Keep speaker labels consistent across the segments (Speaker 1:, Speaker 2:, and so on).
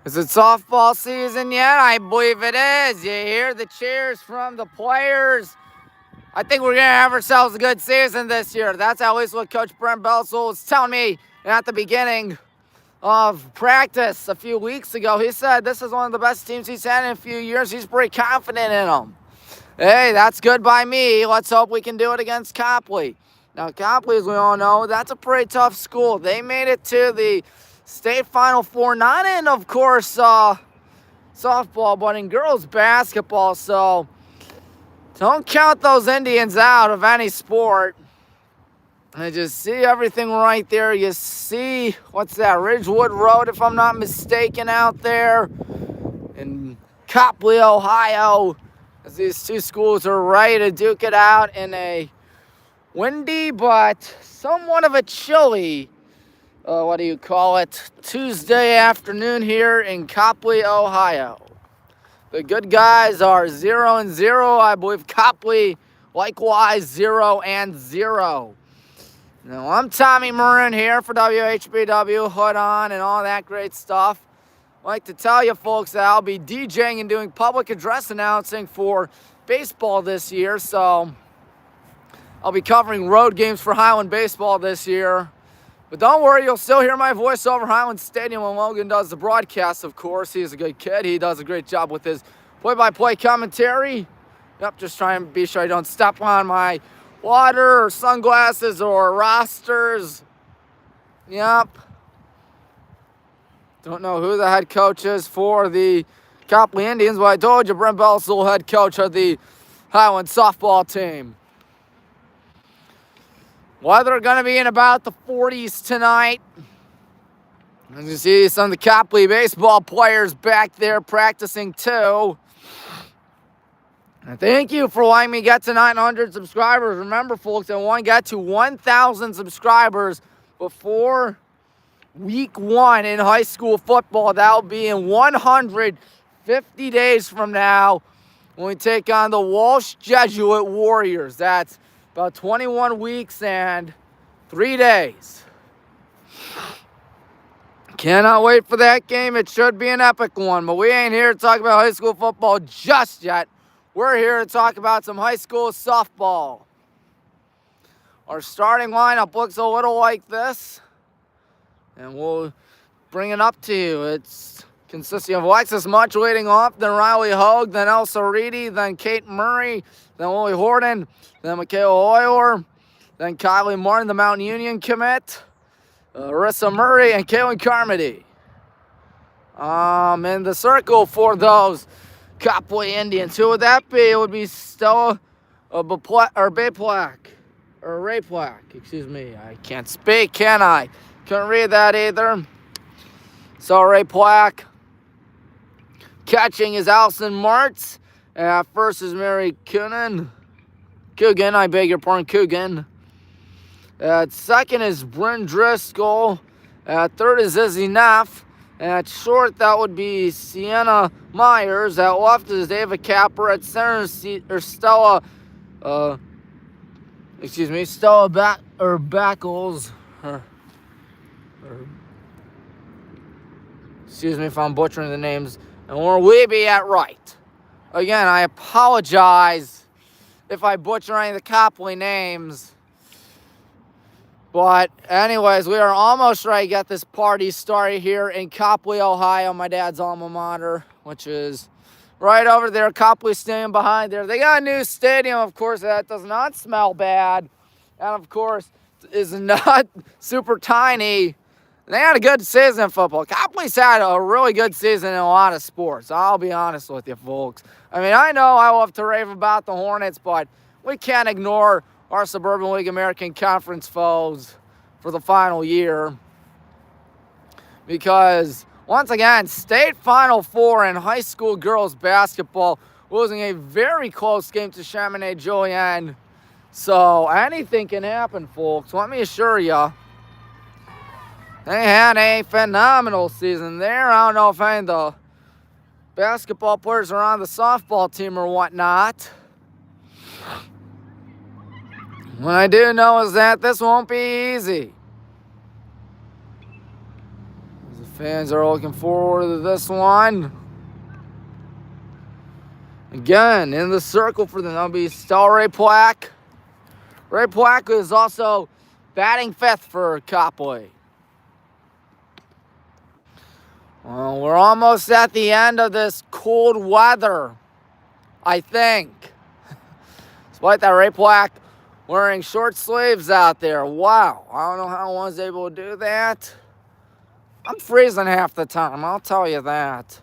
Speaker 1: Is it softball season yet? I believe it is. You hear the cheers from the players. I think we're going to have ourselves a good season this year. That's at least what Coach Brent Belsel was telling me at the beginning of practice a few weeks ago. He said this is one of the best teams he's had in a few years. He's pretty confident in them. Hey, that's good by me. Let's hope we can do it against Copley. Now, Copley, as we all know, that's a pretty tough school. They made it to the state Final Four, not in, of course, softball, but in girls basketball. So don't count those Indians out of any sport. And just see everything right there. You see, what's that, Ridgewood Road, if I'm not mistaken, out there in Copley, Ohio, as these two schools are ready to duke it out in a windy but somewhat of a chilly, Tuesday afternoon here in Copley, Ohio. The good guys are 0-0. I believe Copley likewise 0-0. Now, I'm Tommy Marin here for WHBW, Hood On, and all that great stuff. I'd like to tell you folks that I'll be DJing and doing public address announcing for baseball this year, so I'll be covering road games for Highland baseball this year. But don't worry, you'll still hear my voice over Highland Stadium when Logan does the broadcast, of course. He's a good kid. He does a great job with his play-by-play commentary. Yep, just trying to be sure I don't step on my water or sunglasses or rosters. Yep. Don't know who the head coach is for the Copley Indians, but I told you Brent Belsel, head coach of the Highland softball team. Weather going to be in about the 40s tonight. As you see some of the Copley baseball players back there practicing too. And thank you for letting me get to 900 subscribers. Remember, folks, I want to get to 1,000 subscribers before week 1 in high school football. That will be in 150 days from now when we take on the Walsh Jesuit Warriors. That's about 21 weeks and 3 days. Cannot wait for that game. It should be an epic one, but we ain't here to talk about high school football just yet. We're here to talk about some high school softball. Our starting lineup looks a little like this, and we'll bring it up to you. It's consisting of Alexis Much leading off, then Riley Hogue, then Elsa Reedy, then Kate Murray, then Lily Horton, then Michaela Euler, then Kylie Martin, the Mountain Union commit, Arissa Murray, and Kaylin Carmody. In the circle for those Copley Indians, who would that be? It would be Stella Bayplack, or Ray Plack, excuse me. I can't speak, can I? Couldn't read that either. So Ray Plack. Catching is Allison Martz. At first is Mary Coogan, I beg your pardon, Coogan. At second is Bryn Driscoll. At third is Izzy Neff. At short, that would be Sienna Myers. At left is Ava Capper. At center is Stella Backles. Excuse me if I'm butchering the names. And we're Weeby at right. Again, I apologize if I butcher any of the Copley names. But anyways, we are almost ready to get this party started here in Copley, Ohio, my dad's alma mater, which is right over there, Copley Stadium behind there. They got a new stadium, of course, that does not smell bad. And, of course, is not super tiny. They had a good season in football. Copley's had a really good season in a lot of sports. I'll be honest with you, folks. I mean, I know I love to rave about the Hornets, but we can't ignore our Suburban League American Conference foes for the final year. Because, once again, state Final Four in high school girls basketball, losing a very close game to Chaminade Julienne. So, anything can happen, folks. Let me assure you. They had a phenomenal season there. I don't know if any of the basketball players are on the softball team or whatnot. What I do know is that this won't be easy. The fans are looking forward to this one. Again, in the circle for them, that'll be Stella Ray Plack. Ray Plack is also batting fifth for Copley. Well, we're almost at the end of this cold weather, I think. Despite that, Ray Plack wearing short sleeves out there. Wow, I don't know how one's able to do that. I'm freezing half the time, I'll tell you that.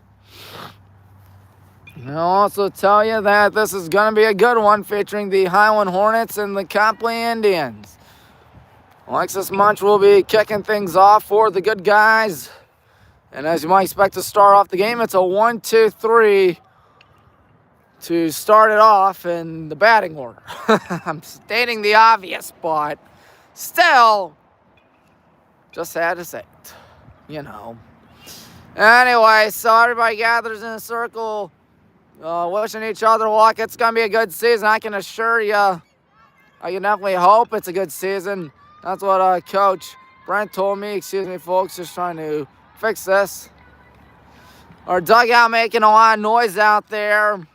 Speaker 1: And I'll also tell you that this is going to be a good one featuring the Highland Hornets and the Copley Indians. Alexis Munch will be kicking things off for the good guys. And as you might expect to start off the game, it's a 1-2-3 to start it off in the batting order. I'm stating the obvious, but still, just had to say it, you know. Anyway, so everybody gathers in a circle, wishing each other luck. It's going to be a good season. I can assure you, I can definitely hope it's a good season. That's what Coach Brent told me. Excuse me, folks, just trying to fix this. Our dugout making a lot of noise out there.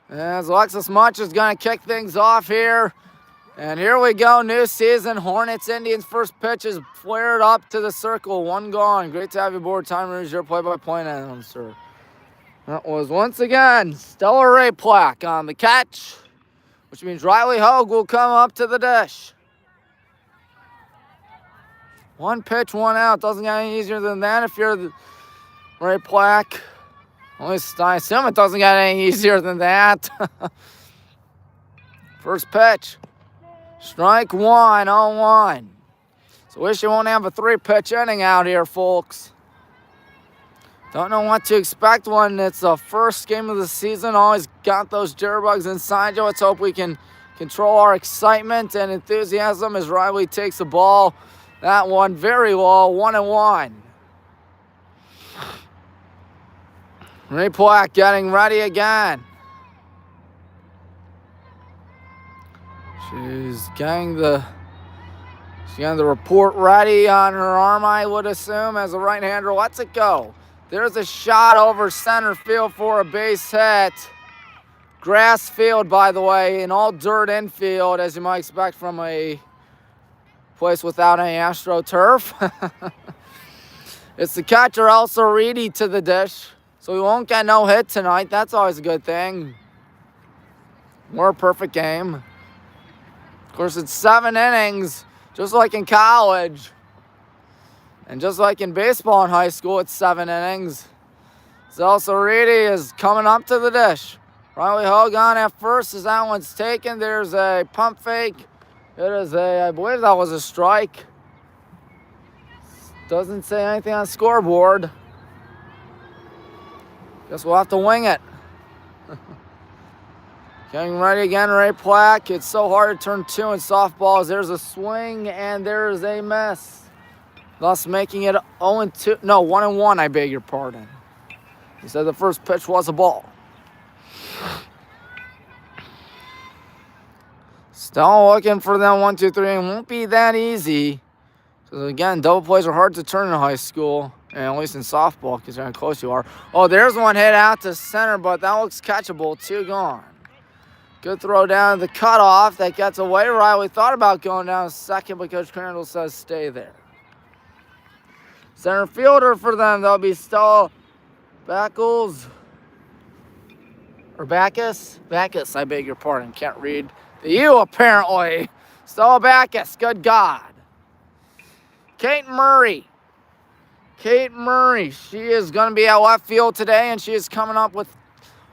Speaker 1: As Alexis Munch is going to kick things off here. And here we go, new season. Hornets, Indians, first pitch is flared up to the circle. One gone. Great to have you aboard. Time is your play-by-play announcer. That was, once again, Stella Ray Plack on the catch, which means Riley Hogue will come up to the dish. One pitch, one out. Doesn't get any easier than that if you're the Ray Plack. At least I assume it doesn't get any easier than that. First pitch. Strike one, 0-1. So wish you won't have a three-pitch inning out here, folks. Don't know what to expect when it's the first game of the season. Always got those jitterbugs inside you. Let's hope we can control our excitement and enthusiasm as Riley takes the ball. That one very low, 1-1. Ray Plack getting ready again. She's getting the report ready on her arm, I would assume, as a right-hander. Lets it go. There's a shot over center field for a base hit. Grass field, by the way, an all dirt infield, as you might expect from a place without any AstroTurf. It's the catcher, Elsa Reedy, to the dish. So we won't get no hit tonight. That's always a good thing. More perfect game. Of course, it's 7 innings, just like in college. And just like in baseball in high school, it's 7 innings. So Elsa Reedy is coming up to the dish. Riley Hogue on at first as that one's taken. There's a pump fake. It is I believe that was a strike. Doesn't say anything on the scoreboard. Guess we'll have to wing it. Getting ready again, Ray Plack. It's so hard to turn 2 in softballs. There's a swing and there's a miss. Thus making it 0-2. No, 1-1, I beg your pardon. He said the first pitch was a ball. Still looking for them 1, 2, 3. It won't be that easy. So again, double plays are hard to turn in high school. And at least in softball, considering how close you are. Oh, there's one hit out to center, but that looks catchable. 2 gone. Good throw down to the cutoff. That gets away. Riley thought about going down second, but Coach Crandall says stay there. Center fielder for them, that'll be Stella Backus. Or Backus? Backus, I beg your pardon. Can't read the U, apparently. Stella Backus, good God. Kate Murray. Kate Murray, she is going to be at left field today, and she is coming up with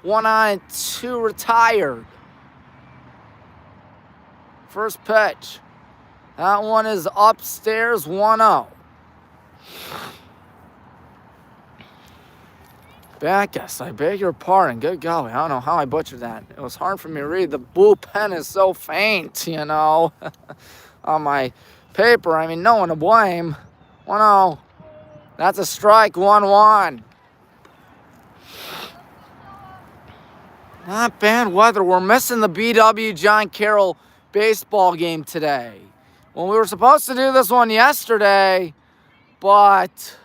Speaker 1: 1 on and 2 retired. First pitch. That one is upstairs, 1-0. Backus, I beg your pardon. Good golly, I don't know how I butchered that. It was hard for me to read. The blue pen is so faint, you know, on my paper. I mean, no one to blame. 1-0. That's a strike, 1-1. Not bad weather. We're missing the BW John Carroll baseball game today. When we were supposed to do this one yesterday, But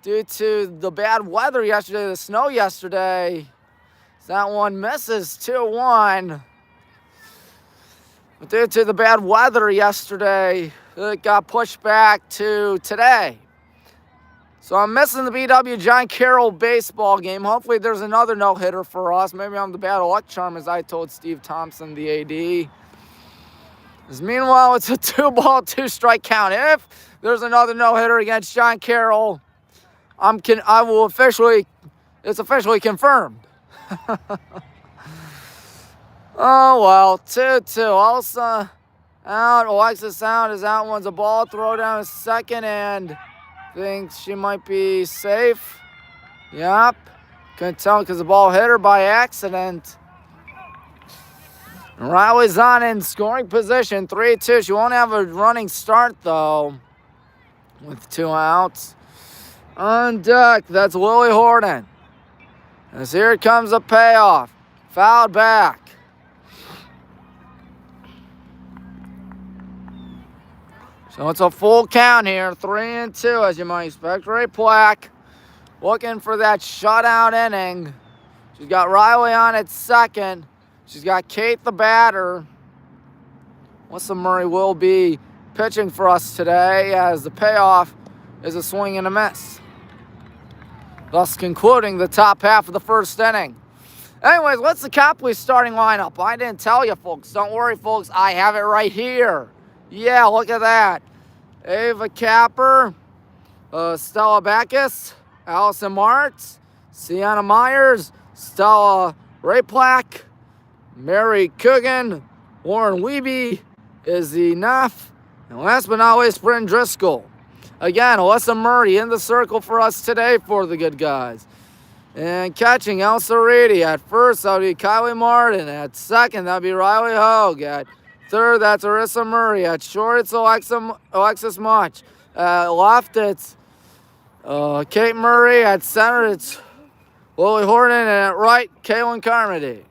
Speaker 1: due to the bad weather yesterday, the snow yesterday, that one misses 2-1. But due to the bad weather yesterday, it got pushed back to today. So I'm missing the BW John Carroll baseball game. Hopefully there's another no-hitter for us. Maybe I'm the bad luck charm, as I told Steve Thompson, the AD. As meanwhile, it's a 2-ball, 2-strike count. If there's another no-hitter against John Carroll, it's officially confirmed. Oh, well, 2-2. Also out. Alexis out. His out one's a ball. Throw down a second and thinks she might be safe. Yep. Couldn't tell because the ball hit her by accident. Riley's on in scoring position. 3-2. She won't have a running start, though, with 2 outs. On deck, that's Lily Horton. As here comes a payoff. Fouled back. So it's a full count here, 3-2, as you might expect. Ray Plack looking for that shutout inning. She's got Riley on at second. She's got Kate the batter. Melissa Murray will be pitching for us today, as the payoff is a swing and a miss, thus concluding the top half of the first inning. Anyways, what's the Copley starting lineup? I didn't tell you, folks. Don't worry, folks. I have it right here. Yeah, look at that. Ava Capper, Stella Backus, Allison Martz, Sienna Myers, Stella Rayplack, Mary Coogan, Warren Wiebe, Izzy Neff, and last but not least, Bryn Driscoll. Again, Alyssa Murray in the circle for us today for the good guys. And catching, Elsa Reedy. At first, that'll be Kylie Martin. At second, that'll be Riley Hogue. At third, that's Arissa Murray. At short, it's Alexis Much. At left, it's Kate Murray. At center, it's Lily Horton. And at right, Kaylin Carmody.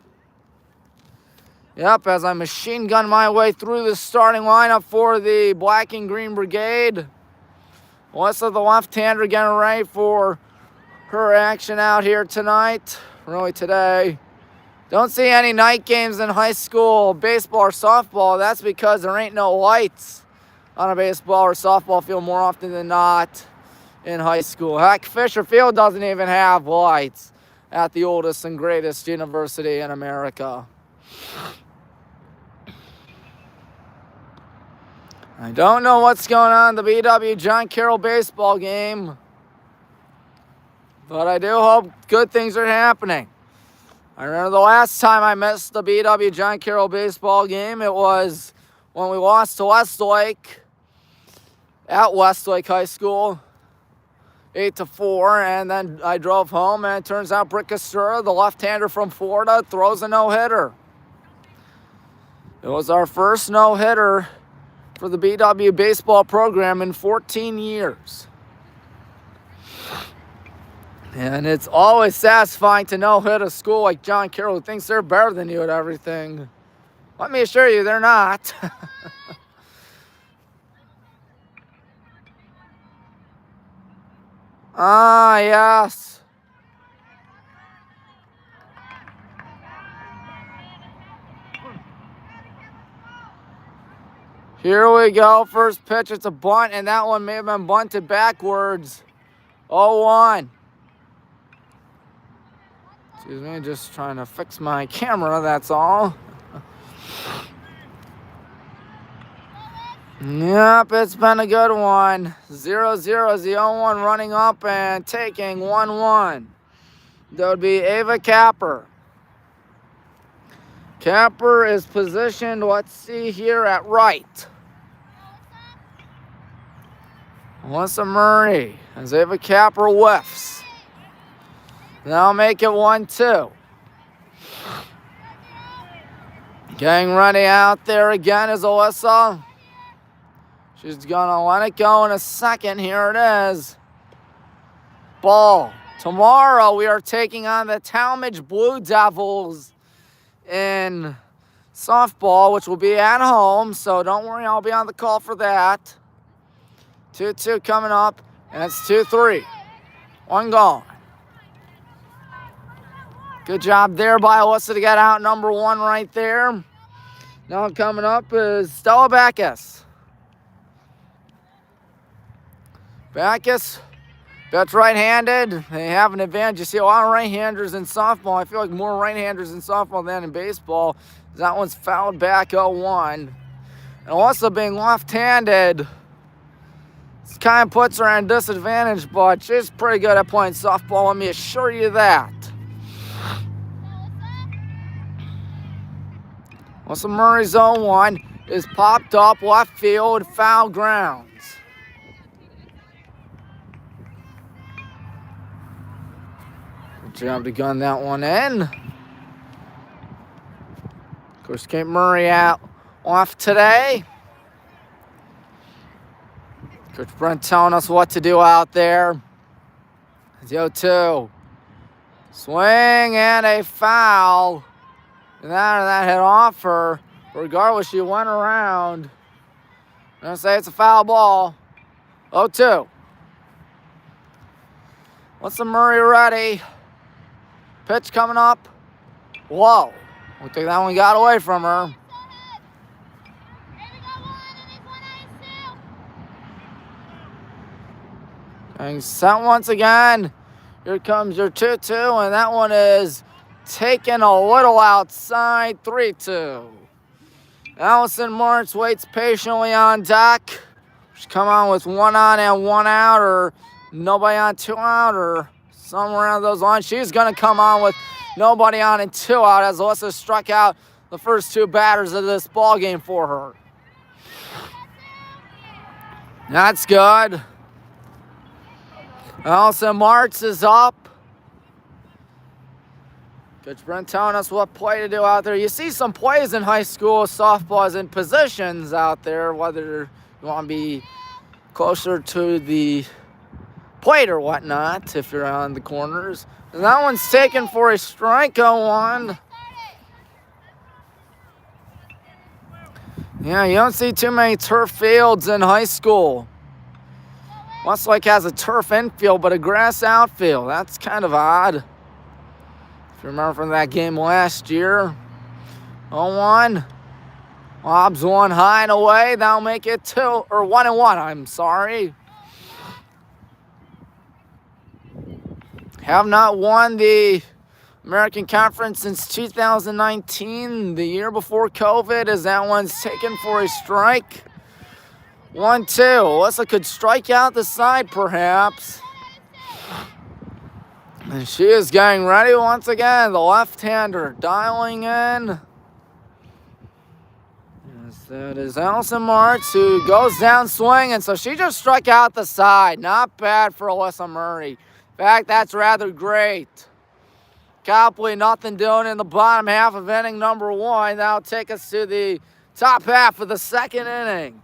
Speaker 1: Yep, as I machine gun my way through the starting lineup for the Black and Green Brigade. Melissa, the left-hander, getting ready for her action out here tonight. Really today. Don't see any night games in high school baseball or softball. That's because there ain't no lights on a baseball or softball field more often than not in high school. Heck, Fisher Field doesn't even have lights at the oldest and greatest university in America. I don't know what's going on in the BW John Carroll baseball game, but I do hope good things are happening. I remember the last time I missed the BW John Carroll baseball game, it was when we lost to Westlake at Westlake High School, 8-4, and then I drove home, and it turns out Britt Costura, the left-hander from Florida, throws a no-hitter. It was our first no-hitter for the BW baseball program in 14 years. And it's always satisfying to no-hit a school like John Carroll who thinks they're better than you at everything. Let me assure you, they're not. Ah, yes. Here we go. First pitch, it's a bunt, and that one may have been bunted backwards. 0-1. Excuse me, just trying to fix my camera, that's all. Yep, it's been a good one. 0-0 is the 0-1 running up and taking 1-1. That would be Ava Capper. Capper is positioned, let's see here, at right. Melissa Murray as Ava Capper whiffs. Now make it 1-2. Getting ready out there again is Alyssa. She's gonna let it go in a second. Here it is. Ball. Tomorrow we are taking on the Talmadge Blue Devils in softball, which will be at home, so don't worry, I'll be on the call for that. 2-2 coming up. And it's 2-3. One gone. Good job there by Alyssa to get out number 1 right there. Now coming up is Stella Backus. Backus, that's right-handed. They have an advantage. You see a lot of right-handers in softball. I feel like more right-handers in softball than in baseball. That one's fouled back 0-1. And also being left-handed, this kind of puts her at a disadvantage, but she's pretty good at playing softball, let me assure you that. Also, Murray's 0-1 is popped up left field, foul grounds. Good job to gun that one in. Of course, Kate Murray out off today. Coach Brent telling us what to do out there. 0-2. Swing and a foul. And that hit off her. Regardless, she went around. I'm going to say it's a foul ball. 0-2. What's the Murray ready? Pitch coming up. Whoa. Looks like that one got away from her. And set once again. Here comes your 2-2, and that one is taken a little outside. 3-2. Allison Martz waits patiently on deck. She's come on with 1 on and 1 out, or nobody on 2 out, or somewhere around those lines. She's going to come on with nobody on and 2 out as Alyssa struck out the first 2 batters of this ball game for her. That's good. Allison Martz is up. Coach Brent telling us what play to do out there. You see some plays in high school softballs and positions out there, whether you want to be closer to the plate or whatnot, if you're on the corners. And that one's taken for a strike. 0-1. Yeah, you don't see too many turf fields in high school. Westlake has a turf infield, but a grass outfield. That's kind of odd. If you remember from that game last year. 0-1. Lobs 1 high and away. That'll make it 1-1, I'm sorry. Have not won the American Conference since 2019, the year before COVID, as that one's taken for a strike. 1-2. Alyssa could strike out the side, perhaps. And she is getting ready once again. The left-hander dialing in. Yes, that is Allison Martz, who goes down swinging. So she just struck out the side. Not bad for Alyssa Murray. In fact, that's rather great. Copley, nothing doing in the bottom half of inning number 1. That'll take us to the top half of the second inning.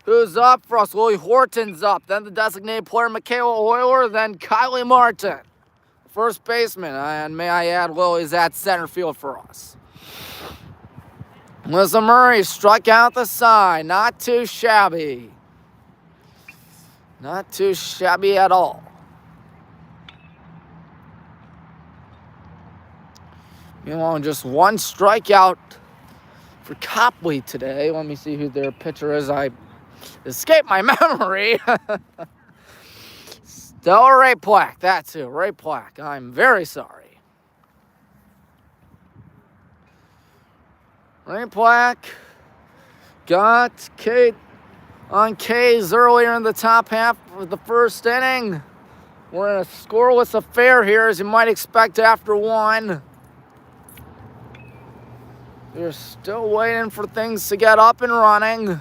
Speaker 1: Who's up for us? Willie Horton's up. Then the designated player, Michaela Euler. Then Kylie Martin, first baseman. And may I add, Willie's at center field for us. Alyssa Murray struck out the side. Not too shabby. Not too shabby at all. Meanwhile, just 1 strikeout for Copley today. Let me see who their pitcher is. I escaped my memory. Still Ray Plack. That's who. Ray Plack. I'm very sorry. Ray Plack got Kate on K's earlier in the top half of the first inning. We're in a scoreless affair here, as you might expect after 1. We're still waiting for things to get up and running.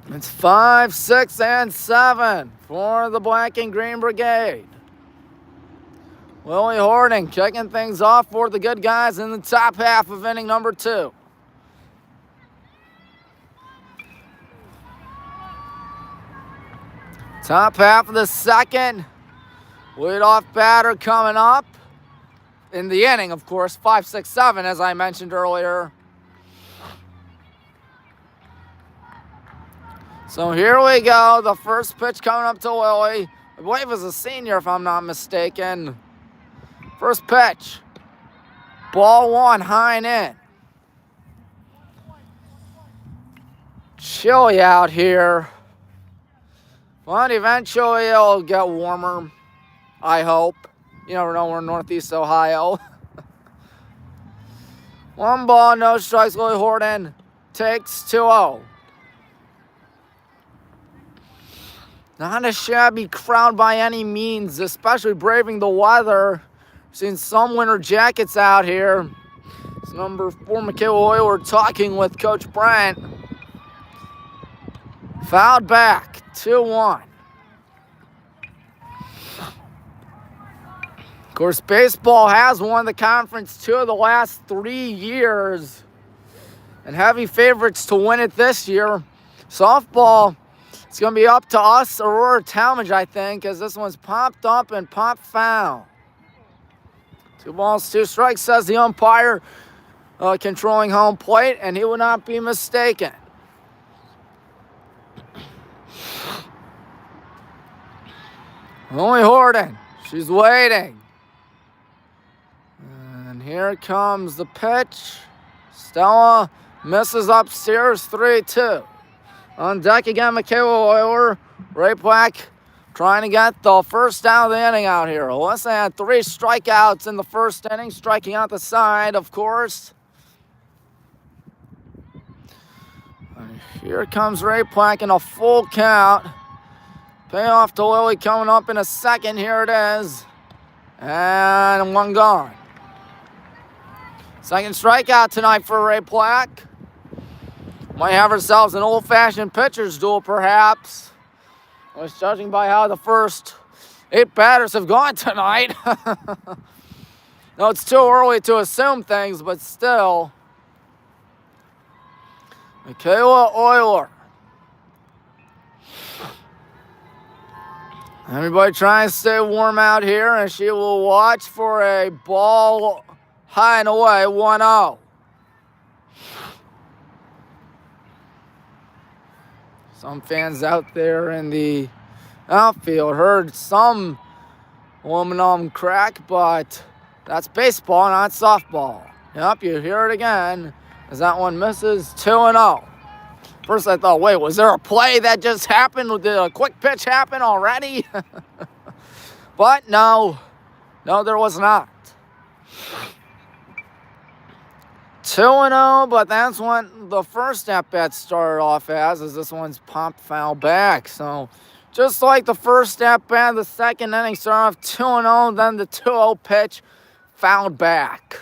Speaker 1: It's 5, 6, and 7 for the Black and Green Brigade. Willie Horton kicking things off for the good guys in the top half of inning number 2. Top half of the second. Leadoff batter coming up. In the inning, of course, 5, 6, 7, as I mentioned earlier. So here we go. The first pitch coming up to Willie. I believe it was a senior, if I'm not mistaken. First pitch. Ball one, high and in. Chilly out here. But eventually it'll get warmer, I hope. You never know, we're in Northeast Ohio. 1 ball, no strikes. Willie Horton takes 2-0. Not a shabby crowd by any means, especially braving the weather. Seen some winter jackets out here. It's number 4 McKay Oil. We're talking with Coach Brent. Fouled back, 2-1. Of course, baseball has won the conference 2 of the last 3 years. And heavy favorites to win it this year. Softball, it's going to be up to us, Aurora Talmadge, I think, as this one's popped up and popped foul. 2 balls, 2 strikes, says the umpire, controlling home plate, and he would not be mistaken. Willie Horton, she's waiting. And here comes the pitch. Stella misses upstairs, 3-2. On deck again, Michaela Euler. Ray Black trying to get the first down of the inning out here. Alyssa had 3 strikeouts in the first inning, striking out the side, of course. And here comes Ray Black in a full count. Payoff to Lily coming up in a second. Here it is. And 1 gone. Second strikeout tonight for Ray Black. Might have ourselves an old-fashioned pitcher's duel, perhaps. I was judging by how the first 8 batters have gone tonight. No, it's too early to assume things, but still. Michaela Euler. Everybody trying to stay warm out here, and she will watch for a ball high and away, 1-0. Some fans out there in the outfield heard some aluminum crack, but that's baseball, not softball. Yep, you hear it again as that one misses, 2-0. First I thought, wait, was there a play that just happened? Did a quick pitch happen already? But no, there was not. 2-0, but that's what the first at-bat started off as this one's popped foul back. So just like the first at-bat, the second inning started off 2-0, then the 2-0 pitch fouled back.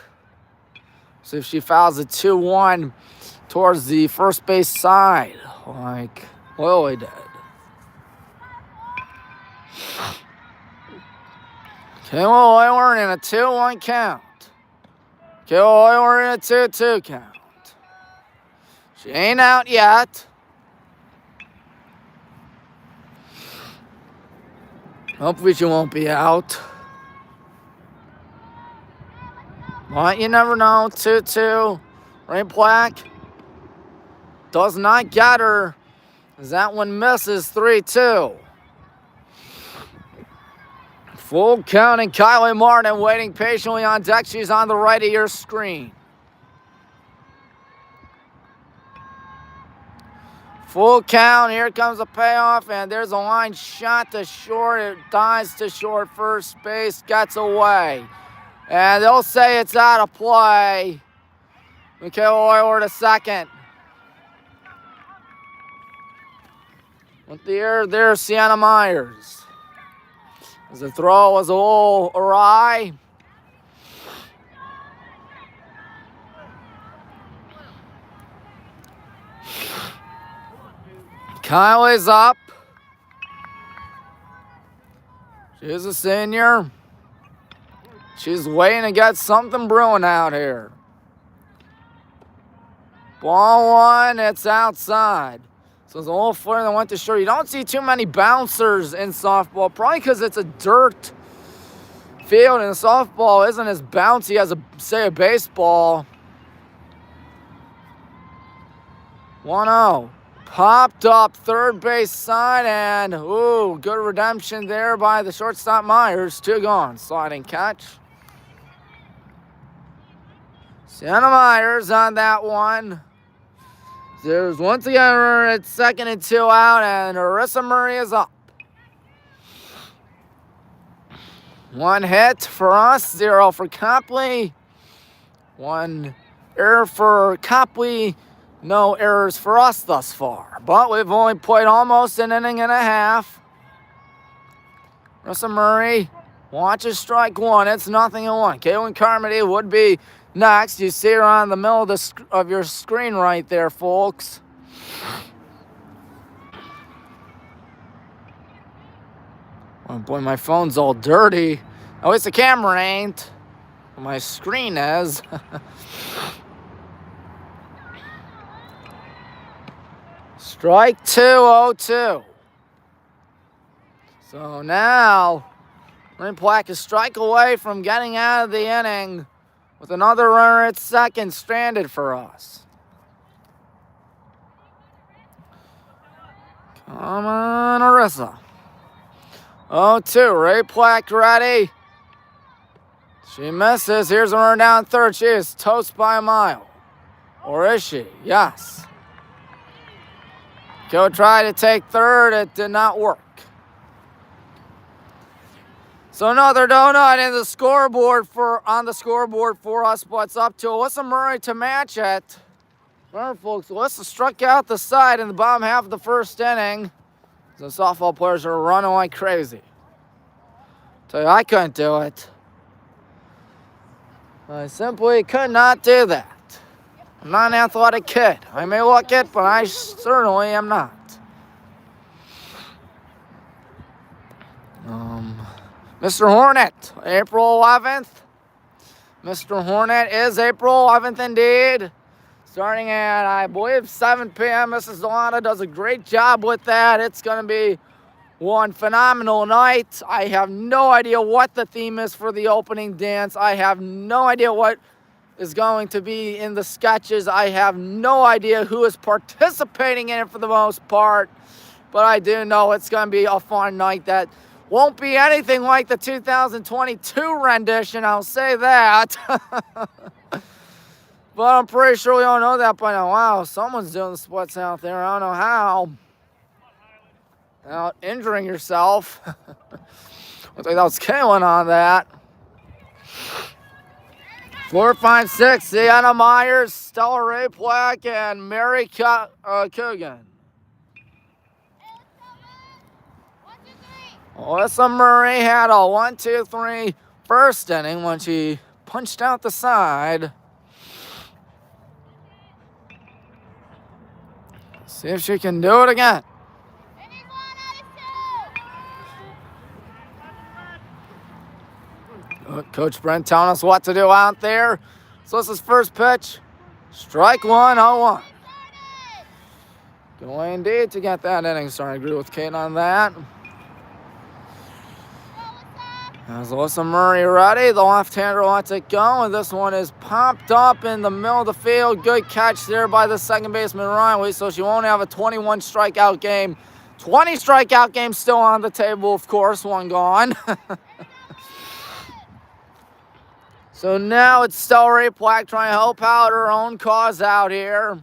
Speaker 1: So if she fouls a 2-1 towards the first base side, like Lily did. Kayla Euler in a 2-1 count. Kayla Euler in a 2-2 count. She ain't out yet. Hopefully she won't be out. But you never know. 2-2. Ray Black does not get her as that one misses, 3-2. Full count, and Kylie Martin waiting patiently on deck. She's on the right of your screen. Full count. Here comes a payoff, and there's a line shot to short. It dives to short. First base gets away. And they'll say it's out of play. Michaela Euler to second. With the air there, Sienna Myers. As the throw was a little awry. Kylie's up. She's a senior. She's waiting to get something brewing out here. Ball 1, it's outside. So it's a little flare that went to short. You don't see too many bouncers in softball, probably because it's a dirt field, and softball isn't as bouncy as, say, a baseball. 1-0. Popped up third base side, and ooh, good redemption there by the shortstop Myers. 2 gone. Sliding catch. Sienna Myers on that one. There's once again a runner at second and 2 out, and Arissa Murray is up. 1 hit for us, 0 for Copley. 1 error for Copley. No errors for us thus far. But we've only played almost an inning and a half. Arissa Murray watches strike 1. It's 0-1. Caitlin Carmody would be next. You see her on the middle of your screen right there, folks. Oh boy, my phone's all dirty. At least the camera ain't. My screen is. Strike 2, 0-2. So now, Lynn Plack is strike away from getting out of the inning with another runner at second stranded for us. Come on, Arissa. 0-2, Ray Plack ready. She misses. Here's a runner down third. She is toast by a mile. Or is she? Yes. Go try to take third. It did not work. So another donut in the scoreboard on the scoreboard for us, but it's up to Alyssa Murray to match it. Remember, folks, Alyssa struck out the side in the bottom half of the first inning. The softball players are running like crazy. Tell you, I couldn't do it. I simply could not do that. I'm not an athletic kid. I may look it, but I certainly am not. Mr. Hornet, April 11th. Mr. Hornet is April 11th indeed. Starting at, I believe, 7 p.m. Mrs. Delana does a great job with that. It's going to be one phenomenal night. I have no idea what the theme is for the opening dance. I have no idea what is going to be in the sketches. I have no idea who is participating in it for the most part. But I do know it's going to be a fun night that won't be anything like the 2022 rendition, I'll say that. But I'm pretty sure we all know that by now. Wow, someone's doing the splits out there. I don't know how. Without injuring yourself. I think that was Kaylin on that. 4, 5, 6. Sienna Myers, Stella Ray Plack, and Mary Coogan. Alyssa Murray had a 1-2-3 first inning when she punched out the side. See if she can do it again. Coach Brent telling us what to do out there. So this is first pitch. Strike 1, 0-1. Good way indeed to get that inning started. I agree with Kate on that. As Alyssa Murray ready, the left-hander lets it go, and this one is popped up in the middle of the field. Good catch there by the second baseman Riley, so she won't have a 21 strikeout game. 20 strikeout game still on the table, of course, 1 gone. So now it's Stella Ray Plack trying to help out her own cause out here.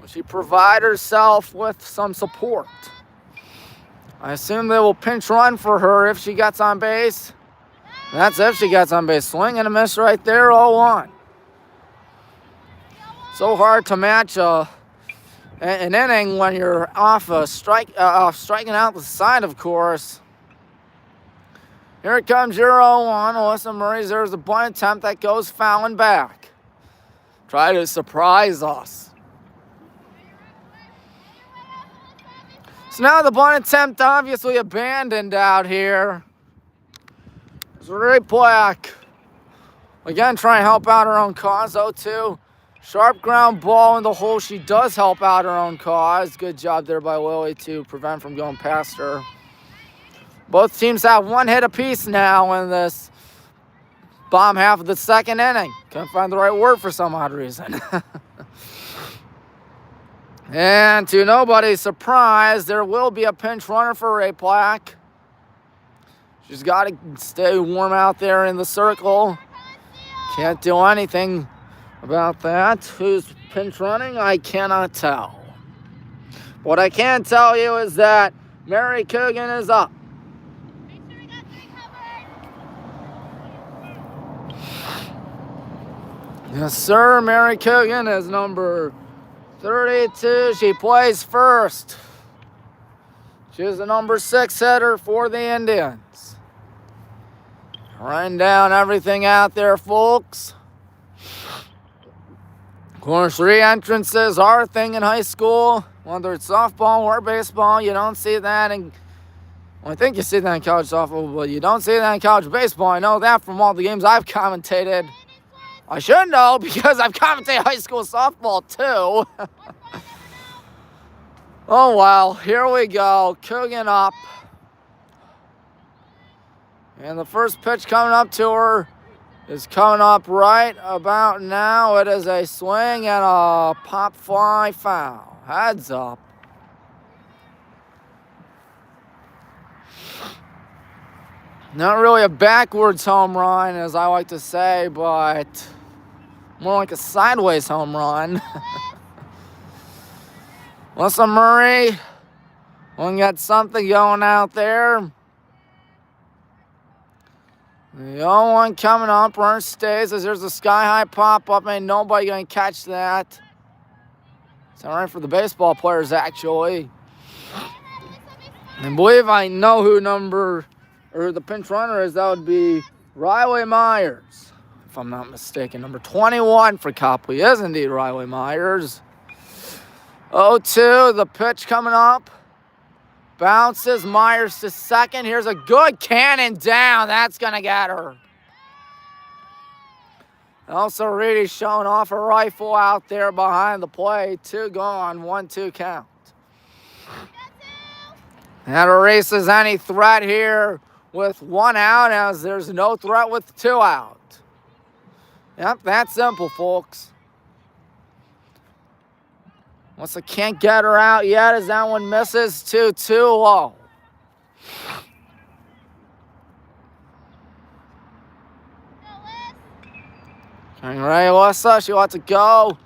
Speaker 1: She provide herself with some support. I assume they will pinch run for her if she gets on base. That's if she gets on base. Swing and a miss right there, 0-1. So hard to match an inning when you're off striking out the side, of course. Here it comes, 0-1. Alyssa Murray, there's a bunt attempt that goes fouling back. Try to surprise us. So now the bunt attempt obviously abandoned out here. It's Ray Plack. Again, trying to help out her own cause, 0-2. Sharp ground ball in the hole. She does help out her own cause. Good job there by Lily to prevent from going past her. Both teams have 1 hit apiece now in this bottom half of the second inning. Couldn't find the right word for some odd reason. And to nobody's surprise, there will be a pinch runner for Ray Plack. She's got to stay warm out there in the circle. Can't do anything about that. Who's pinch running? I cannot tell. What I can tell you is that Mary Coogan is up.
Speaker 2: Make sure we got 3 covered.
Speaker 1: Yes, sir. Mary Coogan is number 32. She plays first. She's the number 6 hitter for the Indians. Running down everything out there, folks. Of course, 3 entrances are a thing in high school. Whether it's softball or baseball, you don't see that in... Well, I think you see that in college softball, but you don't see that in college baseball. I know that from all the games I've commentated. I should know because I've commentated high school softball too. Oh well, here we go. Coogan up. And the first pitch coming up to her is coming up right about now. It is a swing and a pop fly foul. Heads up. Not really a backwards home run, as I like to say, but more like a sideways home run. Melissa Murray, we got something going out there. The 0-1 coming up. Runner stays as there's a sky-high pop-up. Ain't nobody going to catch that. It's all right for the baseball players, actually. And I believe I know who the pinch runner is. That would be Riley Myers, if I'm not mistaken. Number 21 for Copley is indeed Riley Myers. 0-2, the pitch coming up. Bounces Myers to second. Here's a good cannon down. That's going to get her. Also, Reedy showing off a rifle out there behind the plate. 2 gone, 1-2 count. That erases any threat here with 1 out, as there's no threat with 2 out. Yep, that's simple, folks. Once I can't get her out yet as that one misses. 2-2 low. Coming right, Alyssa. She wants to go.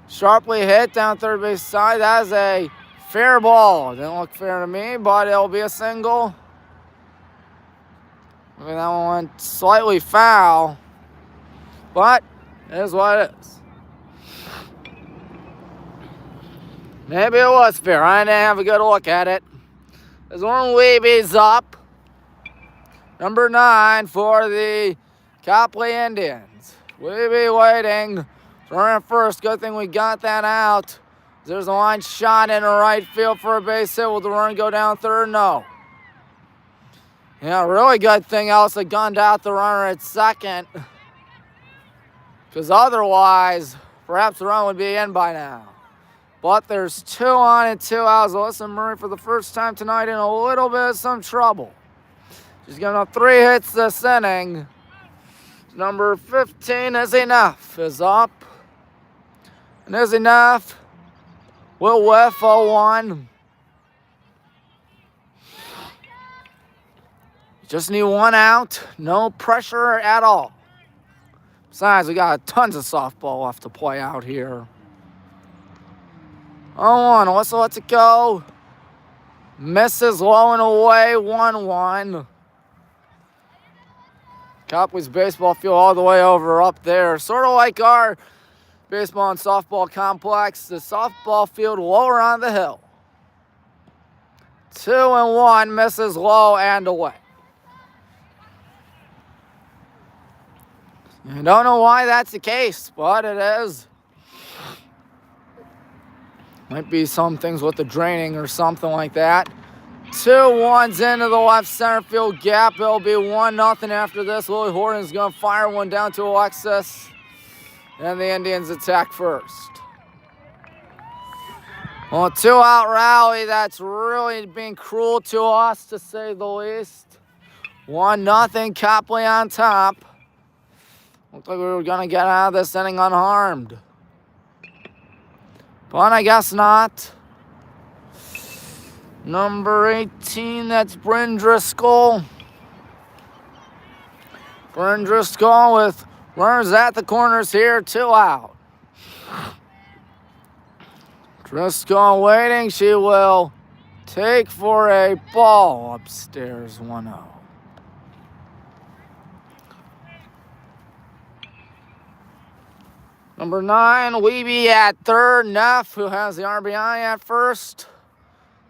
Speaker 1: Sharply hit down third base side. That is a fair ball. Didn't look fair to me, but it'll be a single. I mean, that one went slightly foul, but it is what it is. Maybe it was fair. I didn't have a good look at it. As Lauren Weeby's up. Number 9 for the Copley Indians. Weeby waiting. Running first. Good thing we got that out. There's a line shot in the right field for a base hit. Will the run go down third? No. Yeah, really good thing Elsa gunned out the runner at second. Because otherwise, perhaps the run would be in by now. But there's 2 on and 2 outs. Alyssa Murray for the first time tonight in a little bit of some trouble. She's giving up 3 hits this inning. Number 15 is enough. Is up. And is enough. Will whiff 0-1. Just need 1 out. No pressure at all. Besides, we got tons of softball left to play out here. 0-1, Alyssa lets it go. Misses low and away, 1-1. Copley's baseball field all the way over up there. Sort of like our baseball and softball complex. The softball field lower on the hill. 2-1, misses low and away. I don't know why that's the case, but it is. Might be some things with the draining or something like that. 2-1s into the left center field gap. It'll be 1-0 after this. Lily Horton's going to fire one down to Alexis. And the Indians attack first. Well, a 2-out rally. That's really being cruel to us, to say the least. 1-0, Copley on top. Looked like we were going to get out of this inning unharmed. But I guess not. Number 18, that's Bryn Driscoll. Bryn Driscoll with runners at the corners here, 2 out. Driscoll waiting. She will take for a ball upstairs, 1-0. Number 9, Weeby at third. Neff, who has the RBI at first.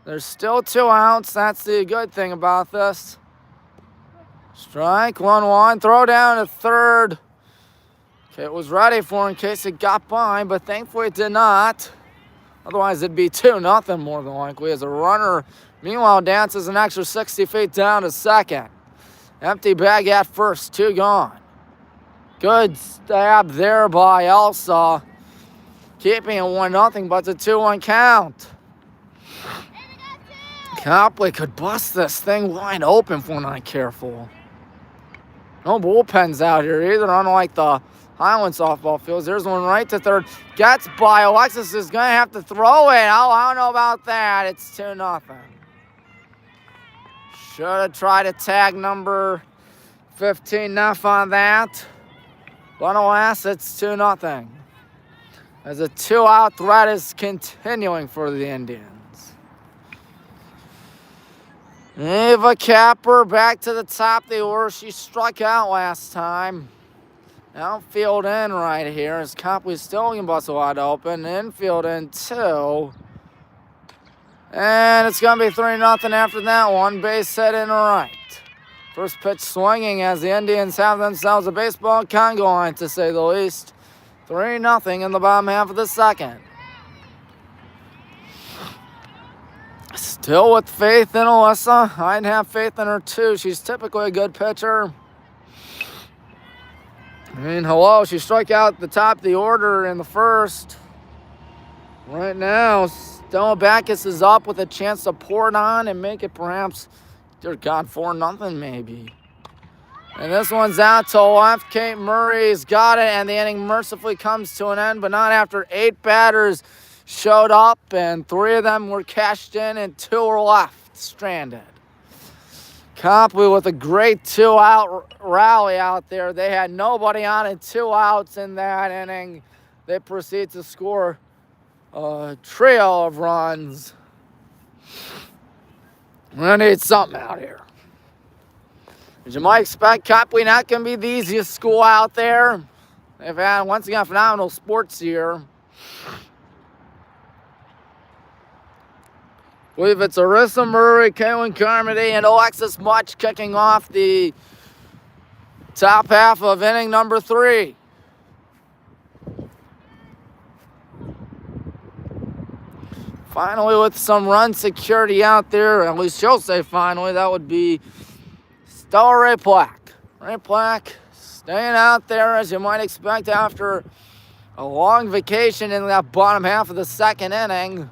Speaker 1: There's still 2 outs. That's the good thing about this. Strike, 1-1. Throw down to third. Okay, it was ready for in case it got by, but thankfully it did not. Otherwise, it'd be 2-0 more than likely as a runner, meanwhile, dances an extra 60 feet down to second. Empty bag at first, 2 gone. Good stab there by Elsa, keeping it 1-0, but it's a 2-1 count. Copley could bust this thing wide open if we're not careful. No bullpens out here either, unlike the Highland softball fields. There's one right to third. Gets by. Alexis is going to have to throw it. Oh, I don't know about that. It's 2-0. Should have tried to tag number 15 Neff on that. But alas, it's 2-0. As a 2-out threat is continuing for the Indians. Ava Capper back to the top of the order. She struck out last time. Outfield in right here as Copley still can bust wide open. Infield in 2. And it's going to be 3-0 after that one. Base hit in right. First pitch swinging as the Indians have themselves a baseball Congo line, to say the least. 3-0 in the bottom half of the second. Still with faith in Alyssa. I'd have faith in her too. She's typically a good pitcher. I mean, hello, she struck out the top of the order in the first. Right now, Stella Backus is up with a chance to pour it on and make it perhaps, dear God, 4-0 maybe. And this one's out to left. Kate Murray's got it, and the inning mercifully comes to an end, but not after 8 batters showed up, and 3 of them were cashed in, and 2 were left stranded. Copley with a great 2-out rally out there. They had nobody on and 2 outs in that inning. They proceed to score a trio of runs. We need something out here. As you might expect, Copley not going to be the easiest school out there. They've had, once again, phenomenal sports year. I believe it's Arissa Murray, Kaylin Carmody, and Alexis Much kicking off the top half of inning number 3. Finally, with some run security out there, at least she'll say finally, that would be Stella Ray Plack. Ray Plack staying out there, as you might expect, after a long vacation in that bottom half of the second inning.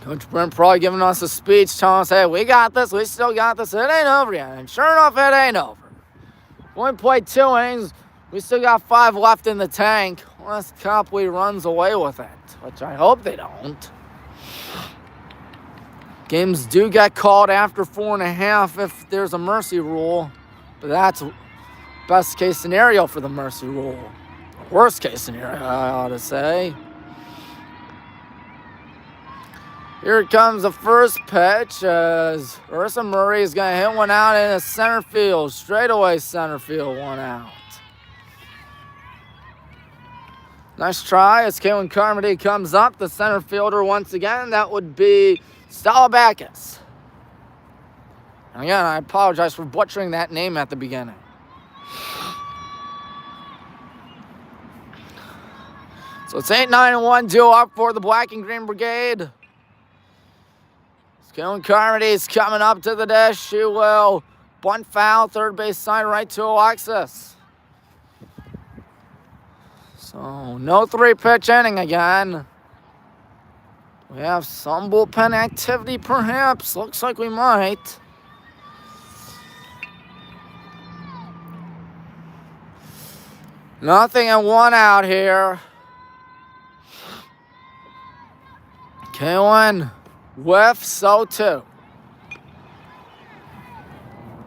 Speaker 1: Coach Brent probably giving us a speech telling us, hey, we got this, we still got this, it ain't over yet. And sure enough, it ain't over. We only played 2 innings, we still got 5 left in the tank, unless Copley runs away with it, which I hope they don't. Games do get called after 4.5 if there's a mercy rule, but that's best case scenario for the mercy rule. Worst case scenario, I ought to say. Here comes the first pitch as Arissa Murray is going to hit one out in the center field. Straightaway center field, 1 out. Nice try as Kaylin Carmody comes up. The center fielder once again, that would be Stella Backus. And again, I apologize for butchering that name at the beginning. So it's 8-9-1, 2 up for the Black and Green Brigade. Kaylin Carmody is coming up to the dish. She will bunt foul, third base side right to Alexis. So no 3-pitch inning again. We have some bullpen activity perhaps. Looks like we might. Nothing and 1 out here. Kaylin Whiff, so too.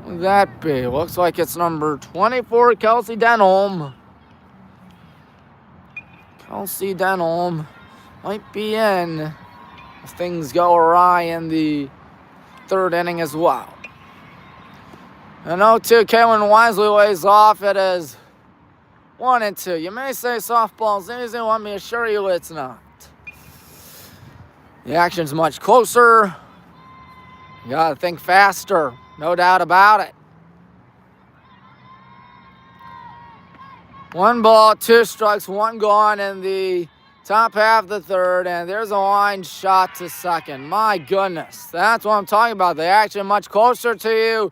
Speaker 1: What would that be? Looks like it's number 24, Kelsey Denholm. Kelsey Denholm might be in if things go awry in the third inning as well. And 0-2, Kalen Wisely lays off. It is 1-2. You may say softball's easy. Let me assure you it's not. The action's much closer. You gotta think faster. No doubt about it. 1 ball, 2 strikes, 1 gone in the top half of the third, and there's a line shot to second. My goodness, that's what I'm talking about. The action much closer to you.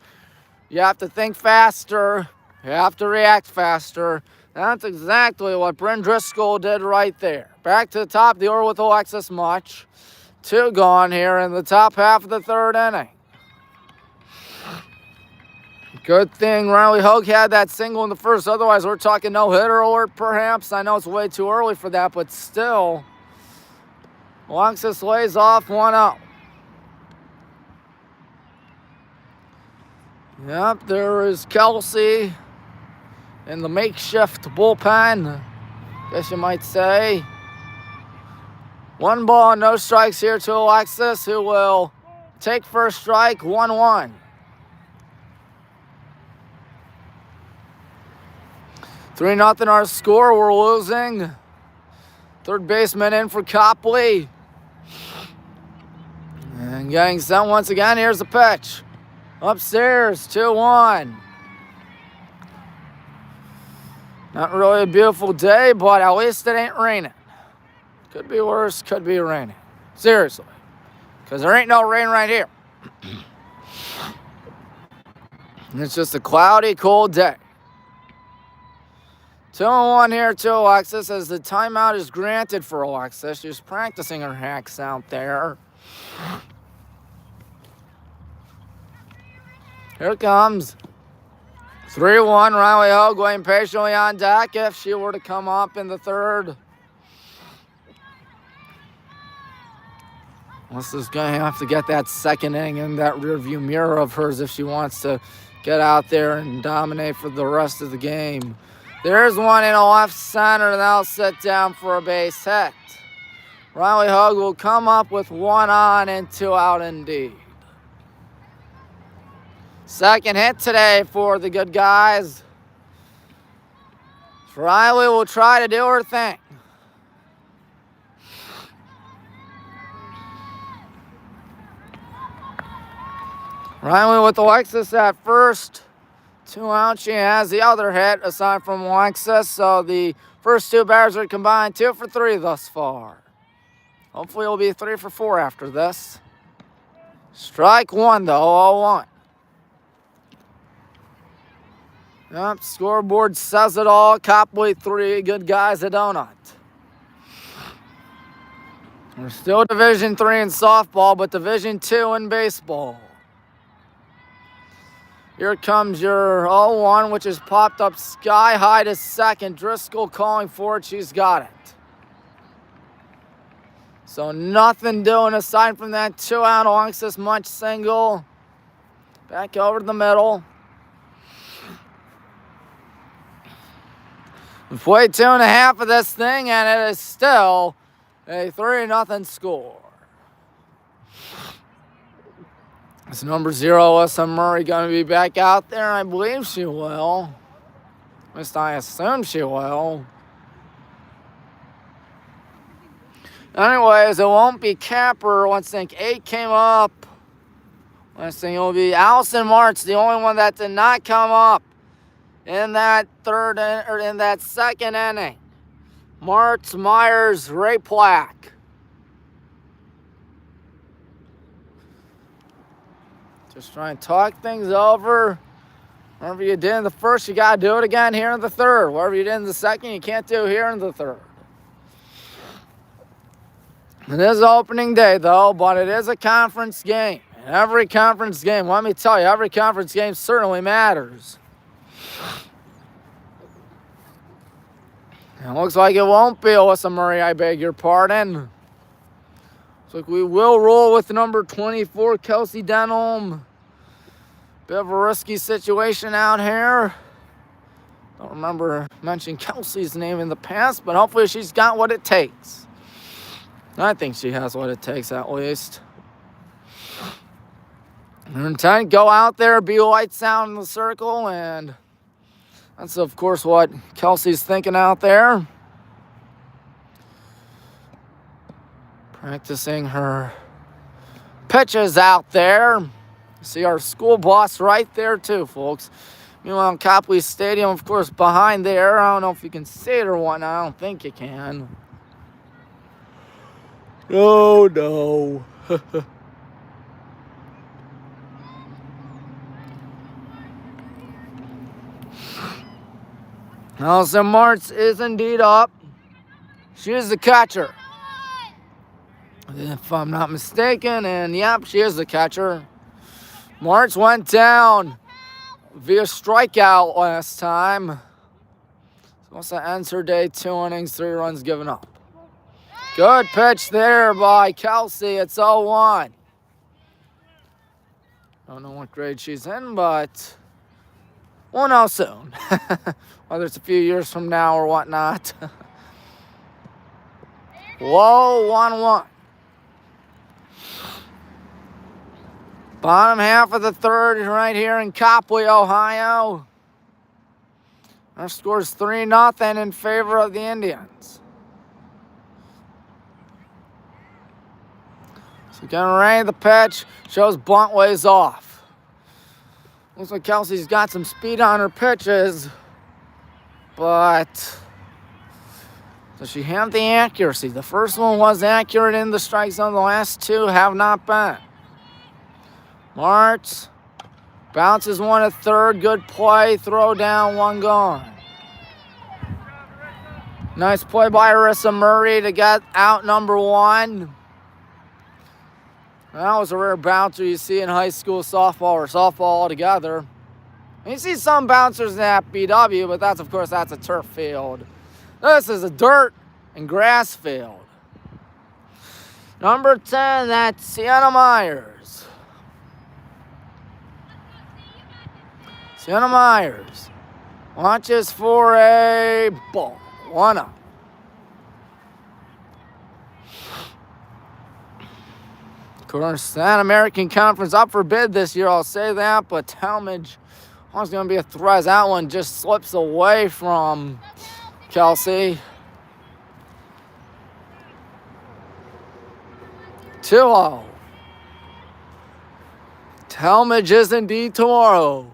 Speaker 1: You have to think faster. You have to react faster. That's exactly what Bryn Driscoll did right there. Back to the top of the order with Alexis Much. 2 gone here in the top half of the third inning. Good thing Riley Hogue had that single in the first. Otherwise, we're talking no-hitter alert, perhaps. I know it's way too early for that, but still. Alexis lays off 1-0. Yep, there is Kelsey in the makeshift bullpen, guess you might say. 1 ball, no strikes here to Alexis, who will take first strike, 1-1. 3-0 our score. We're losing. Third baseman in for Copley. And getting sent once again. Here's the pitch. Upstairs, 2-1. Not really a beautiful day, but at least it ain't raining. Could be worse, could be raining. Seriously. Because there ain't no rain right here. And it's just a cloudy, cold day. 2-1 here to Alexis as the timeout is granted for Alexis. She's practicing her hacks out there. Here it comes. 3-1, Riley Hogue waiting patiently on deck if she were to come up in the third. Alyssa's going to have to get that second inning in that rearview mirror of hers if she wants to get out there and dominate for the rest of the game. There's one in the left center, and that'll sit down for a base hit. Riley Hogue will come up with 1 on and 2 out indeed. Second hit today for the good guys. Riley will try to do her thing. Riley with Alexis at first. 2 out. She has the other hit aside from Alexis. So the first 2 batters are combined 2 for 3 thus far. Hopefully it'll be 3 for 4 after this. Strike 1 though, 0-1. Yep, scoreboard says it all. Copley 3, good guys a donut. We're still Division 3 in softball, but Division 2 in baseball. Here comes your 0-1, which is popped up sky high to second. Driscoll calling for it. She's got it. So nothing doing aside from that 2 out Alexis Much single. Back over to the middle. We've played 2.5 of this thing, and it is still a 3-0 score. It's number 0, Alyssa Murray, going to be back out there. I believe she will. At least I assume she will. Anyways, it won't be Capper. Let's think 8 came up. Let's think it will be Allison March, the only one that did not come up in that second inning. March, Myers, Ray Plack. Just try and talk things over. Whatever you did in the first, you got to do it again here in the third. Whatever you did in the second, you can't do here in the third. It is opening day, though, but it is a conference game. And every conference game, let me tell you, every conference game certainly matters. It looks like it won't be Alyssa Murray, I beg your pardon. Looks like we will roll with number 24, Kelsey Denholm. Bit of a risky situation out here. Don't remember mentioning Kelsey's name in the past, but hopefully she's got what it takes. I think she has what it takes at least. And time to go out there, be lights out in the circle, and that's of course what Kelsey's thinking out there. Practicing her pitches out there. See our school bus right there too, folks. Meanwhile, Copley Stadium, of course, behind there. I don't know if you can see it or whatnot. I don't think you can. Oh, no. Allison Martz is indeed up. She is the catcher, if I'm not mistaken. And, yep, she is the catcher. Martz went down via strikeout last time. So that ends her day. 2 innings, 3 runs given up. Good pitch there by Kelsey. It's 0-1. Don't know what grade she's in, but we'll know soon. Whether it's a few years from now or whatnot. Whoa, 1-1. Bottom half of the third right here in Copley, Ohio. Our score's 3-0 in favor of the Indians. So getting ready, the pitch shows bunt ways off. Looks like Kelsey's got some speed on her pitches, but does she have the accuracy? The first one was accurate in the strike zone. The last 2 have not been. Martz bounces one at third. Good play. Throw down, 1 gone. Nice play by Arissa Murray to get out number 1. That was a rare bouncer you see in high school softball or softball altogether. And you see some bouncers in that BW, but that's, of course, that's a turf field. This is a dirt and grass field. Number 10, that's Sienna Myers. Sienna Myers launches for a ball. 1-0. Of course, that American Conference up for bid this year, I'll say that, but Talmadge was going to be a threat. That one just slips away from Kelsey. 2-0. Talmadge is indeed tomorrow.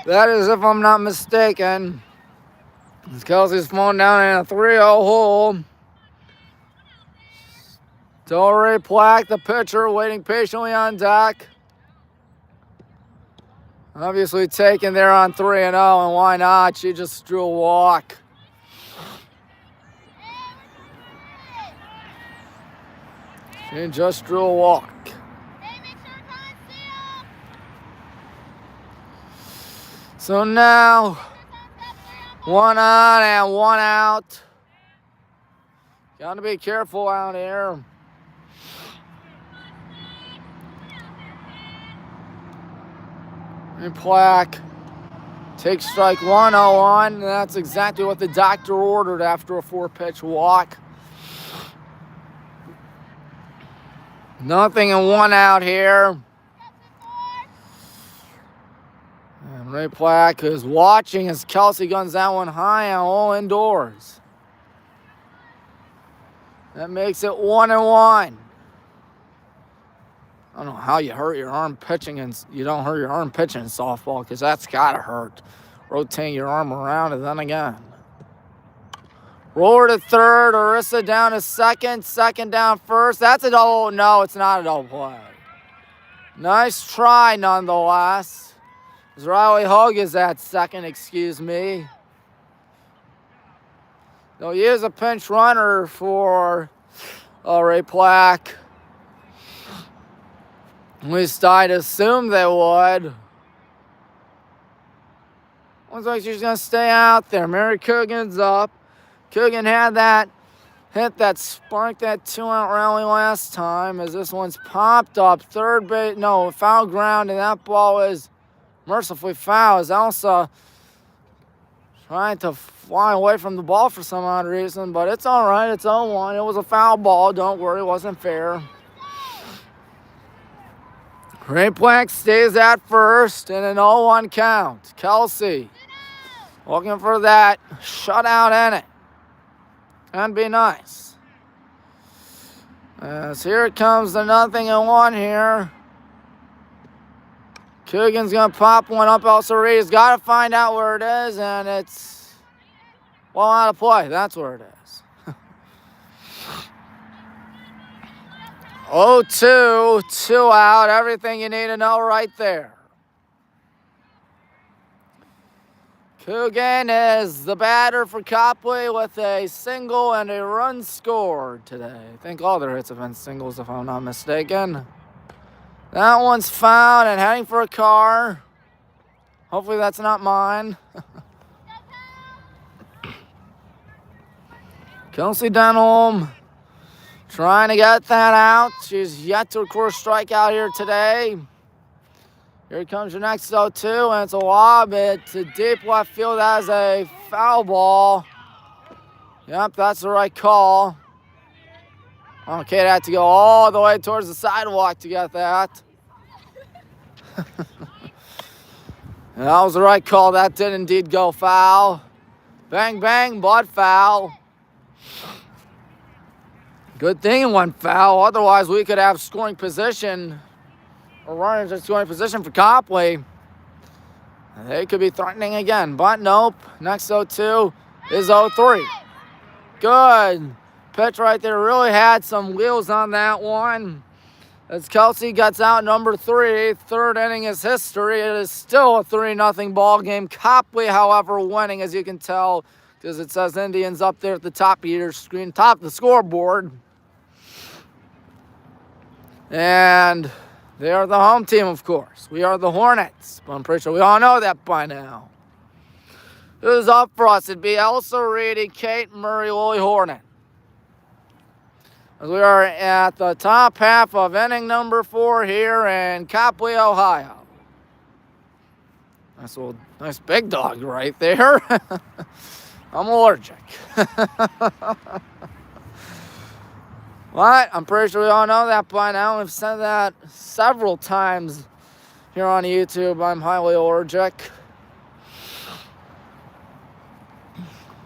Speaker 1: That is, if I'm not mistaken. Kelsey's falling down in a 3-0 hole. Delray Plack, the pitcher, waiting patiently on deck. Obviously taken there on 3-0, and why not? She just drew a walk. She just drew a walk. So now, 1 on and 1 out. Got to be careful out here. And Plack takes strike 1, 0-1. And that's exactly what the doctor ordered after a 4-pitch walk. Nothing and 1 out here. And Ray Plack is watching as Kelsey guns that one high and all indoors. That makes it 1-1. I don't know how you hurt your arm pitching and you don't hurt your arm pitching in softball, because that's got to hurt. Rotating your arm around and then again. Roller to third, Arissa down to second, second down first. That's a double. No, it's not a double play. Nice try nonetheless. As Riley Hug is at second, excuse me. They'll use a pinch runner for Ray Plack. At least I'd assume they would. Looks like she's going to stay out there. Mary Coogan's up. Coogan had that hit that sparked that 2-out rally last time, as this one's popped up. Third base, no, foul ground, and that ball is mercifully foul. As Elsa trying to fly away from the ball for some odd reason, but it's all right. It's 0-1. It was a foul ball. Don't worry, it wasn't fair. Great Black stays at first in an 0-1 count. Kelsey looking for that shutout in it. That'd be nice. As here it comes the 0-1 here. Coogan's going to pop one up. Elsa Reed's got to find out where it is, and it's well out of play. That's where it is. 0-2, 2 out. Everything you need to know right there. Coogan is the batter for Copley with a single and a run scored today. I think all their hits have been singles, if I'm not mistaken. That one's fouled and heading for a car. Hopefully that's not mine. Kelsey Denholm trying to get that out. She's yet to record a strikeout here today. Here comes your next 0-2, and it's a lob. It's a deep left field. That is a foul ball. Yep, that's the right call. Okay, I had to go all the way towards the sidewalk to get that. And that was the right call. That did indeed go foul. Bang, bang, but foul. Good thing it went foul. Otherwise, we could have scoring position, or runners in scoring position for Copley. They could be threatening again, but nope. Next 0-2 is 0-3. Good pitch right there. Really had some wheels on that one. As Kelsey gets out number 3, third inning is history. It is still a 3-0 ball game. Copley, however, winning, as you can tell, because it says Indians up there at the top of your screen, top of the scoreboard. And they are the home team, of course. We are the Hornets, but I'm pretty sure we all know that by now. Who's up for us? It'd be Elsa Reedy, Kate Murray, Lily Hornet. As we are at the top half of inning number 4 here in Copley, Ohio. Nice big dog right there. I'm allergic. But I'm pretty sure we all know that by now. We've said that several times here on YouTube. I'm highly allergic.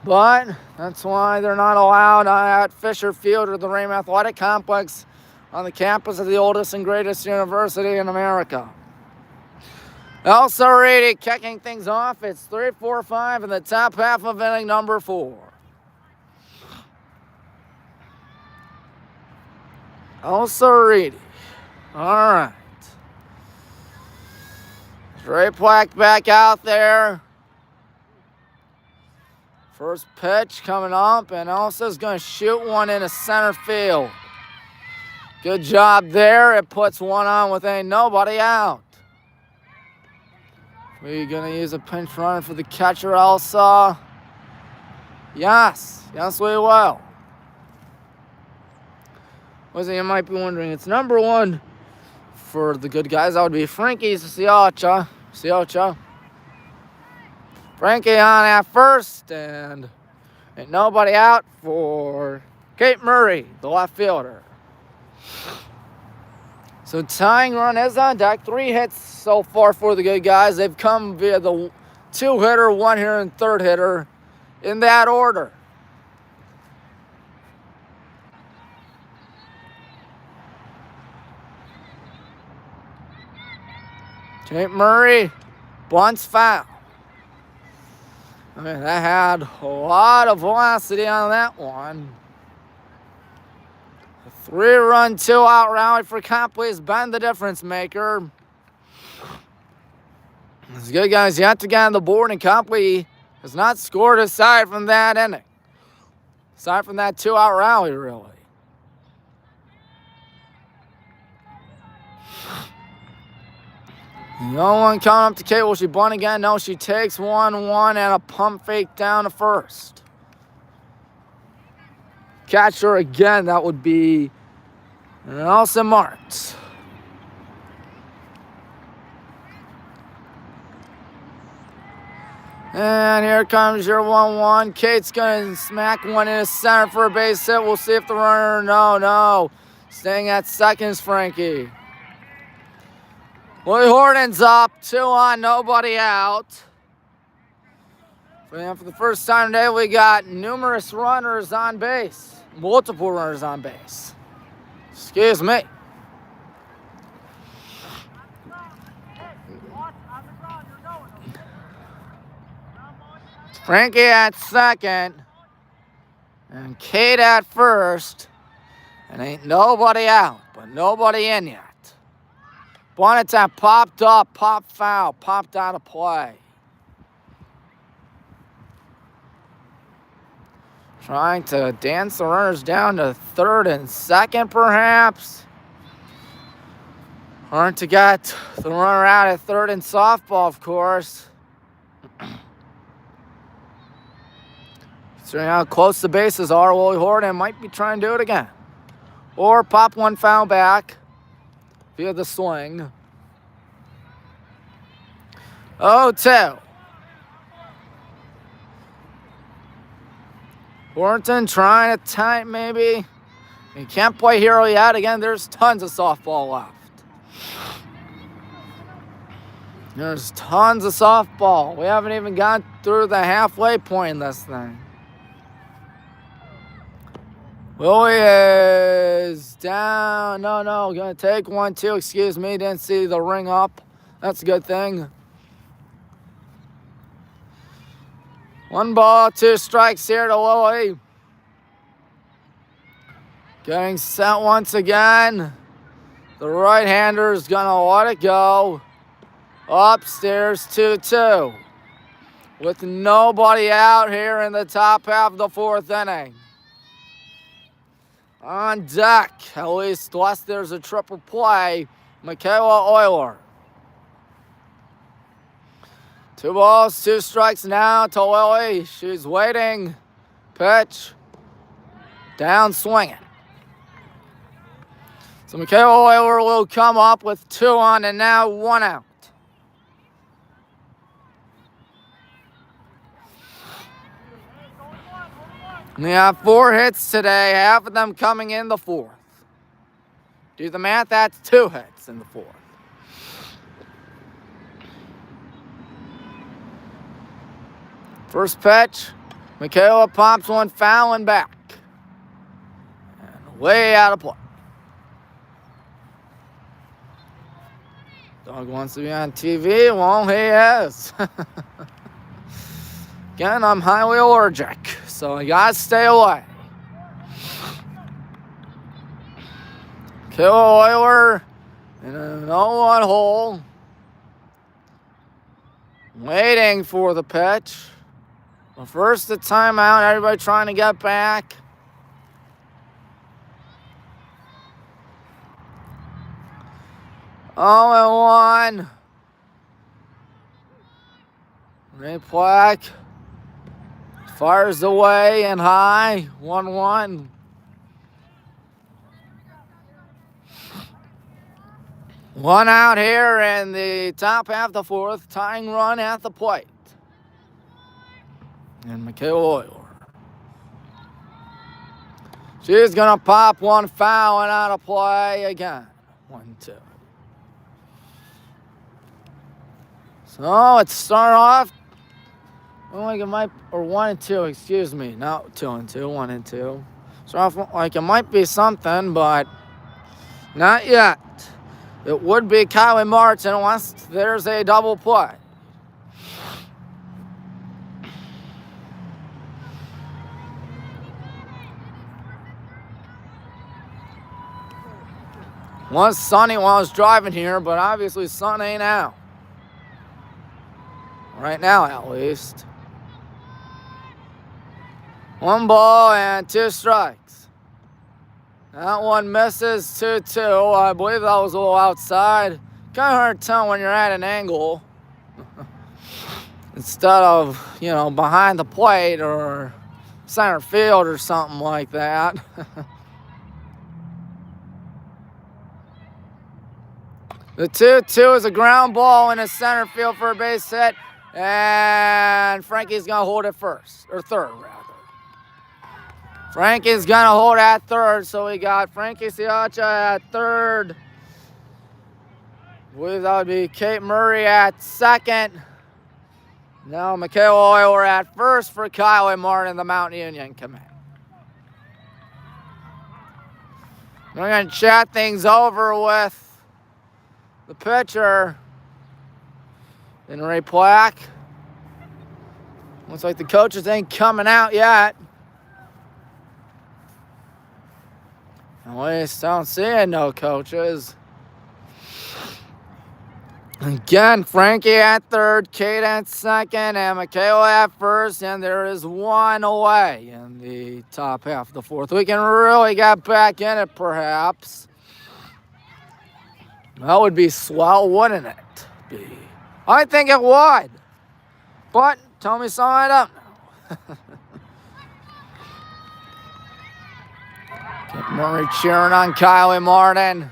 Speaker 1: But that's why they're not allowed at Fisher Field or the Rame Athletic Complex on the campus of the oldest and greatest university in America. Elsa Reedy kicking things off. It's 3-4-5 in the top half of inning number 4. Elsa Reedy. All right. Ray Plack back out there. First pitch coming up, and Elsa's going to shoot one into center field. Good job there. It puts one on with nobody out. We're going to use a pinch runner for the catcher, Elsa. Yes. Yes, we will. You might be wondering, it's number 1 for the good guys. That would be Frankie Siocha. Frankie on at first, and ain't nobody out for Kate Murray, the left fielder. So tying run is on deck. 3 hits so far for the good guys. They've come via the 2-hitter, 1-hitter, and 3rd hitter in that order. Kate Murray bunts foul. I mean, that had a lot of velocity on that one. A 3-run, 2-out rally for Copley has been the difference maker. These good guys yet to get on the board, and Copley has not scored aside from that inning. Aside from that 2-out rally, really. No one coming up to Kate. Will she bunt again? No, she takes 1-1 and a pump fake down to first. Catcher again, that would be Nelson Martz. And here comes your 1-1. Kate's going to smack one in the center for a base hit. We'll see if the runner, no. Staying at seconds, Frankie. Well, Hornets up, 2 on, nobody out. And for the first time today, we got numerous runners on base. Multiple runners on base. Excuse me. Frankie at second. And Kate at first. And ain't nobody out, but nobody in yet. Bonnetat popped up, popped foul, popped out of play. Trying to dance the runners down to third and second, perhaps. Hard to get the runner out at third in softball, of course. Considering how close the bases are, Willie Horton might be trying to do it again. Or pop one foul back via the swing. 0-2. Horton trying to tight maybe. You can't play hero yet. Again, there's tons of softball left. There's tons of softball. We haven't even gone through the halfway point in this thing. Willie is down. No. Gonna take 1-2. Excuse me. Didn't see the ring up. That's a good thing. 1 ball, 2 strikes here to Willie. Getting set once again. The right-hander is gonna let it go. Upstairs 2-2. With nobody out here in the top half of the 4th inning. On deck, at least unless there's a triple play, Michaela Euler. 2 balls, 2 strikes now to Lily. She's waiting. Pitch. Down swinging. So Michaela Euler will come up with 2 on and now 1 out. We have 4 hits today, half of them coming in the 4th. Do the math, that's 2 hits in the 4th. First pitch, Michaela pops one foul and back. And way out of play. Dog wants to be on TV? Well, he is. Again, I'm highly allergic, so I gotta stay away. Kill Euler in an 0-1 hole. Waiting for the pitch. Well, first the timeout, everybody trying to get back. Oh, and 1. Ray Plack fires away and high. 1-1. One out here in the top half of the 4th. Tying run at the plate. And Michaela Euler. She's going to pop one foul and out of play again. 1-2. So it's starting off. Like it might, or 1-2, excuse me. Not 2-2, 1-2. Start off like it might be something, but not yet. It would be Kylie Martin unless there's a double play. Was sunny while I was driving here, but obviously sun ain't out. Right now, at least. 1 ball and 2 strikes. That one misses 2-2. I believe that was a little outside. Kind of hard to tell when you're at an angle. Instead of, behind the plate or center field or something like that. The 2-2 is a ground ball in the center field for a base hit. And Frankie's going to hold it first, or third, rather. Frankie's going to hold at third, so we got Frankie Siacha at third. I believe that would be Kate Murray at second. Now Michaela Euler at first for Kylie Martin, the Mountain Union command. We're going to chat things over with the pitcher in Ray Plack. Looks like the coaches ain't coming out yet. At least I don't see no coaches. Again, Frankie at third, Kate at second, and Michaela at first, and there is one away in the top half of the fourth. We can really get back in it, perhaps. That would be swell, wouldn't it be? I think it would. But tell me something I don't know. Kate Murray cheering on Kylie Martin.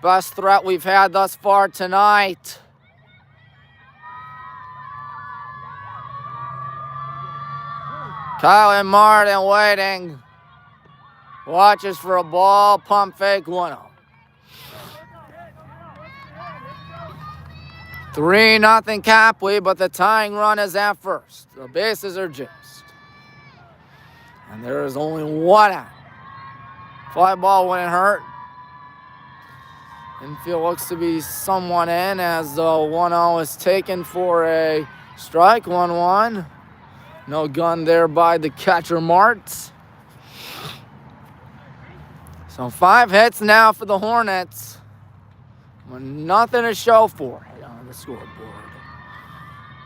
Speaker 1: Best threat we've had thus far tonight. Kylie Martin waiting. Watches for a ball. Pump fake 1-0. 3-0 Copley, but the tying run is at first. The bases are juiced. And there is only one out. Fly ball wouldn't hurt. Infield looks to be somewhat in as the 1-0 is taken for a strike. 1-1. No gun there by the catcher Martz. So 5 hits now for the Hornets. With nothing to show for it on the scoreboard.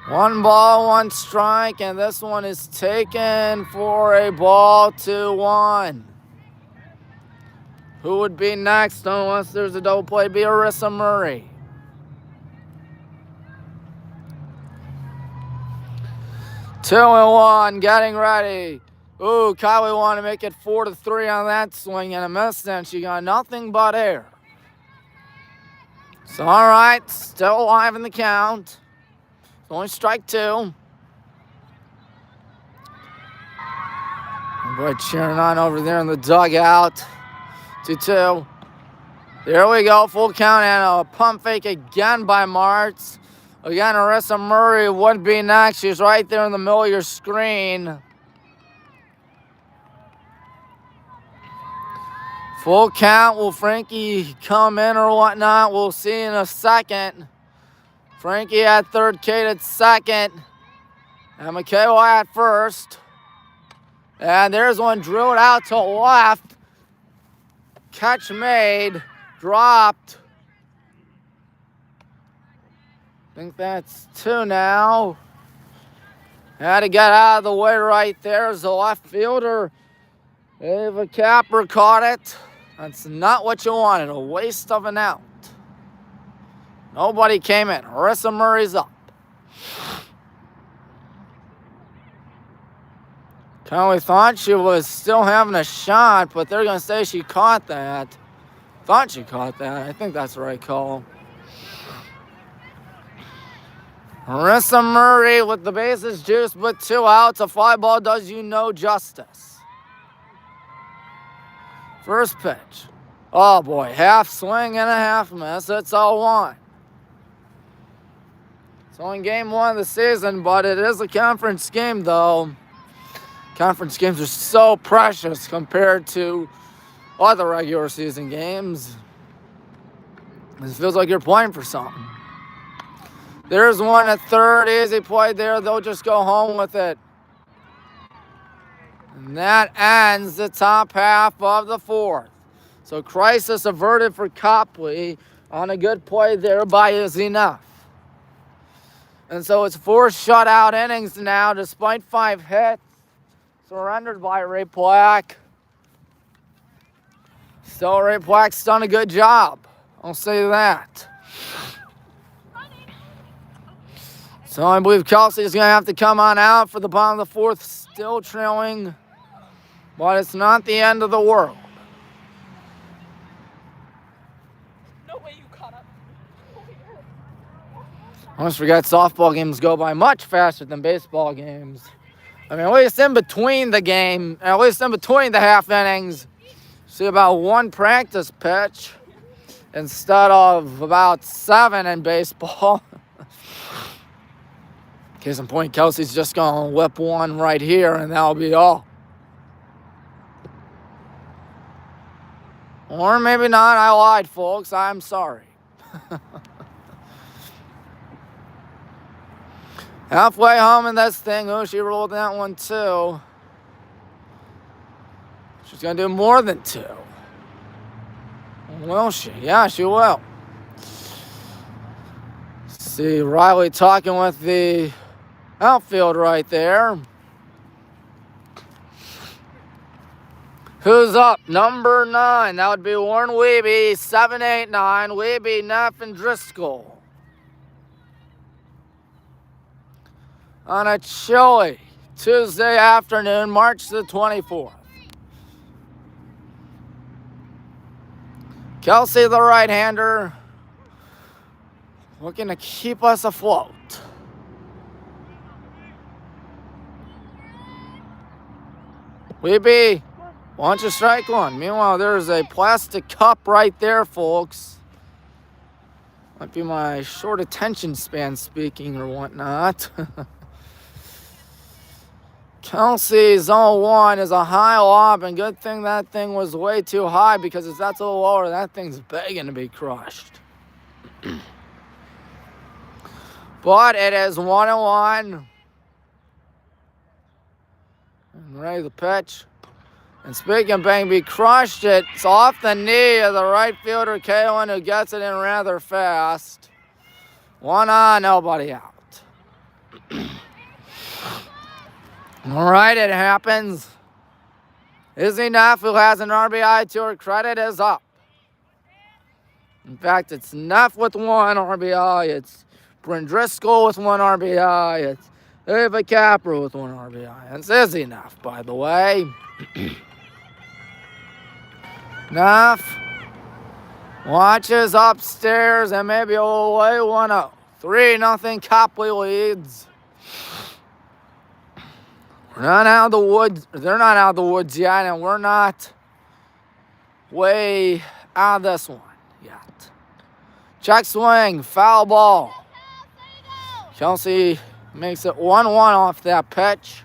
Speaker 1: 1 ball, 1 strike, and this one is taken for a ball 2-1. Who would be next unless there's a double play? Be Arissa Murray. Two and 1, getting ready. Ooh, Kylie wanted to make it 4-3 on that swing and a miss, and she got nothing but air. So, all right, still alive in the count. Only strike 2. Boy, cheering on over there in the dugout. 2-2. There we go, full count and a pump fake again by Martz. Again, Arissa Murray would be next. She's right there in the middle of your screen. Full count. Will Frankie come in or whatnot? We'll see in a second. Frankie at third, Kate at second, and Michaela at first. And there's one drilled out to left. Catch made, dropped. I think that's 2 now. Had to get out of the way right there as the left fielder. Ava Capper caught it. That's not what you wanted, a waste of an out. Nobody came in. Arissa Murray's up. Kylie thought she was still having a shot, but they're going to say she caught that. Thought she caught that. I think that's the right call. Arissa Murray with the bases juiced, but 2 outs. A fly ball does you no justice. First pitch. Oh boy, half swing and a half miss. It's all 1. It's only game 1 of the season, but it is a conference game, though. Conference games are so precious compared to other regular season games. It feels like you're playing for something. There's one at third. Easy play there. They'll just go home with it. And that ends the top half of the fourth. So crisis averted for Copley on a good play there by is enough. And so it's 4 shutout innings now despite 5 hits. Surrendered by Ray Plack. Still, Ray Plack's done a good job. I'll say that. So I believe Kelsey is going to have to come on out for the bottom of the fourth, still trailing. But it's not the end of the world.
Speaker 2: No way you caught up.
Speaker 1: I almost forgot softball games go by much faster than baseball games. I mean, at least in between the game, at least in between the half innings, see about one practice pitch instead of about 7 in baseball. Case in point, Kelsey's just going to whip one right here, and that'll be all. Or maybe not. I lied, folks. I'm sorry. Halfway home in this thing. Oh, she rolled that one, too. She's going to do more than 2. Will she? Yeah, she will. See Riley talking with the outfield right there. Who's up? Number 9. That would be Warren Weeby. 7, 8, 9. Weeby, Neff, and Driscoll. On a chilly Tuesday afternoon, March the 24th. Kelsey, the right-hander, looking to keep us afloat. Weeby, wants to strike one. Meanwhile, there's a plastic cup right there, folks. Might be my short attention span speaking or whatnot. Kelsey's 0-1 is a high lob, and good thing that thing was way too high, because if that's a little lower, that thing's begging to be crushed. But it is 1-1. And ready to pitch. And speaking of being be crushed, it's off the knee of the right fielder, Kaylin, who gets it in rather fast. 1 on, nobody out. All right, it happens. Izzy Neff, who has an RBI to her credit, is up. In fact, it's Neff with 1 RBI. It's Bryn Driscoll with 1 RBI. It's Ava Capra with 1 RBI. It's Izzy Neff, by the way. Neff watches upstairs and maybe away 1-0. 3-0 Copley leads. We're not out of the woods. They're not out of the woods yet, and we're not way out of this one yet. Check swing, foul ball. Kelsey makes it 1-1 off that pitch.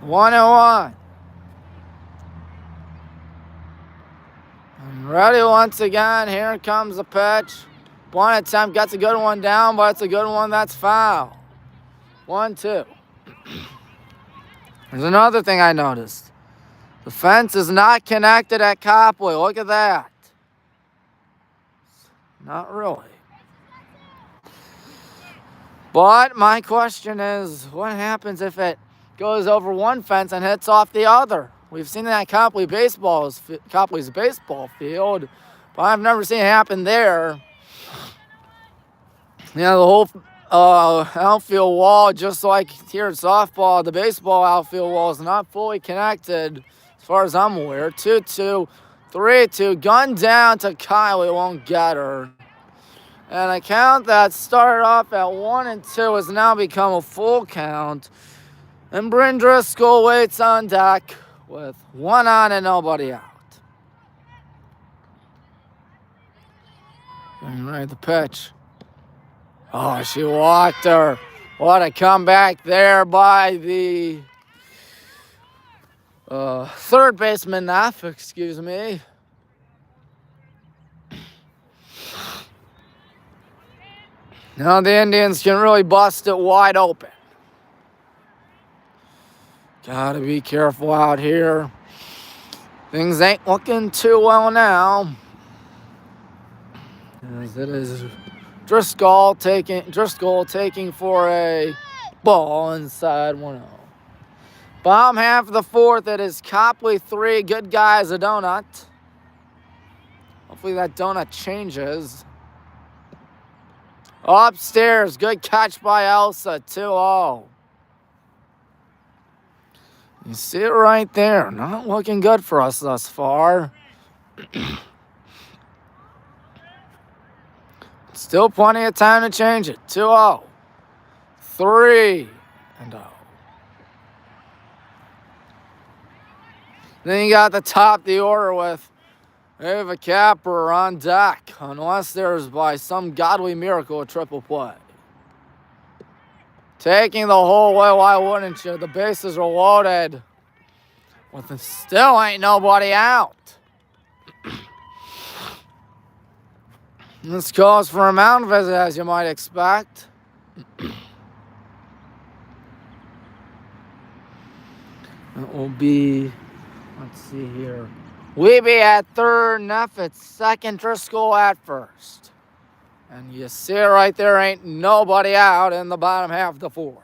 Speaker 1: One and 1. And ready once again. Here comes the pitch. One attempt, gets a good one down, but it's a good one that's foul. 1-2. There's another thing I noticed. The fence is not connected at Copley. Look at that. Not really. But my question is, what happens if it goes over one fence and hits off the other? We've seen that at Copley's baseball field, but I've never seen it happen there. You know, the whole outfield wall, just like here at softball, the baseball outfield wall is not fully connected, as far as I'm aware. 2-2, 3-2, gun down to Kylie, won't get her. And a count that started off at 1-2 has now become a full count. And Bryn Driscoll waits on deck with 1 on and nobody out. Getting ready to pitch. Oh, she walked her. What a comeback there by the third baseman, Neff, excuse me. Now the Indians can really bust it wide open. Gotta be careful out here. Things ain't looking too well now. As it is Driscoll taking for a ball inside 1-0. Bottom half of the fourth, it is Copley 3, good guys a donut. Hopefully that donut changes. Upstairs, good catch by Elsa, 2-0. You see it right there. Not looking good for us thus far. Still plenty of time to change it. 2-0. 3-0. Then you got the top of the order with Ava Capper on deck. Unless there's by some godly miracle a triple play. Taking the whole way, why wouldn't you? The bases are loaded. But still ain't nobody out. This calls for a mound visit, as you might expect. It will be, let's see here. Weeby at third, Neff at second, Driscoll at first. And you see it right there, ain't nobody out in the bottom half of the fourth.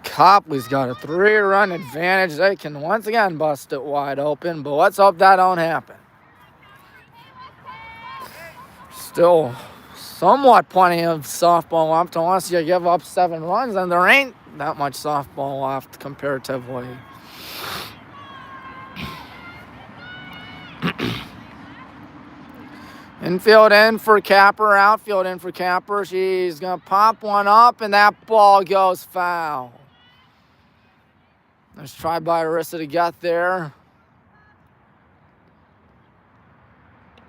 Speaker 1: Copley's got a 3-run advantage. They can once again bust it wide open, but let's hope that don't happen. Still somewhat plenty of softball left, unless you give up 7 runs, and there ain't that much softball left comparatively. Infield in for Capper, outfield in for Capper. She's going to pop one up, and that ball goes foul. Let's try by Arissa to get there.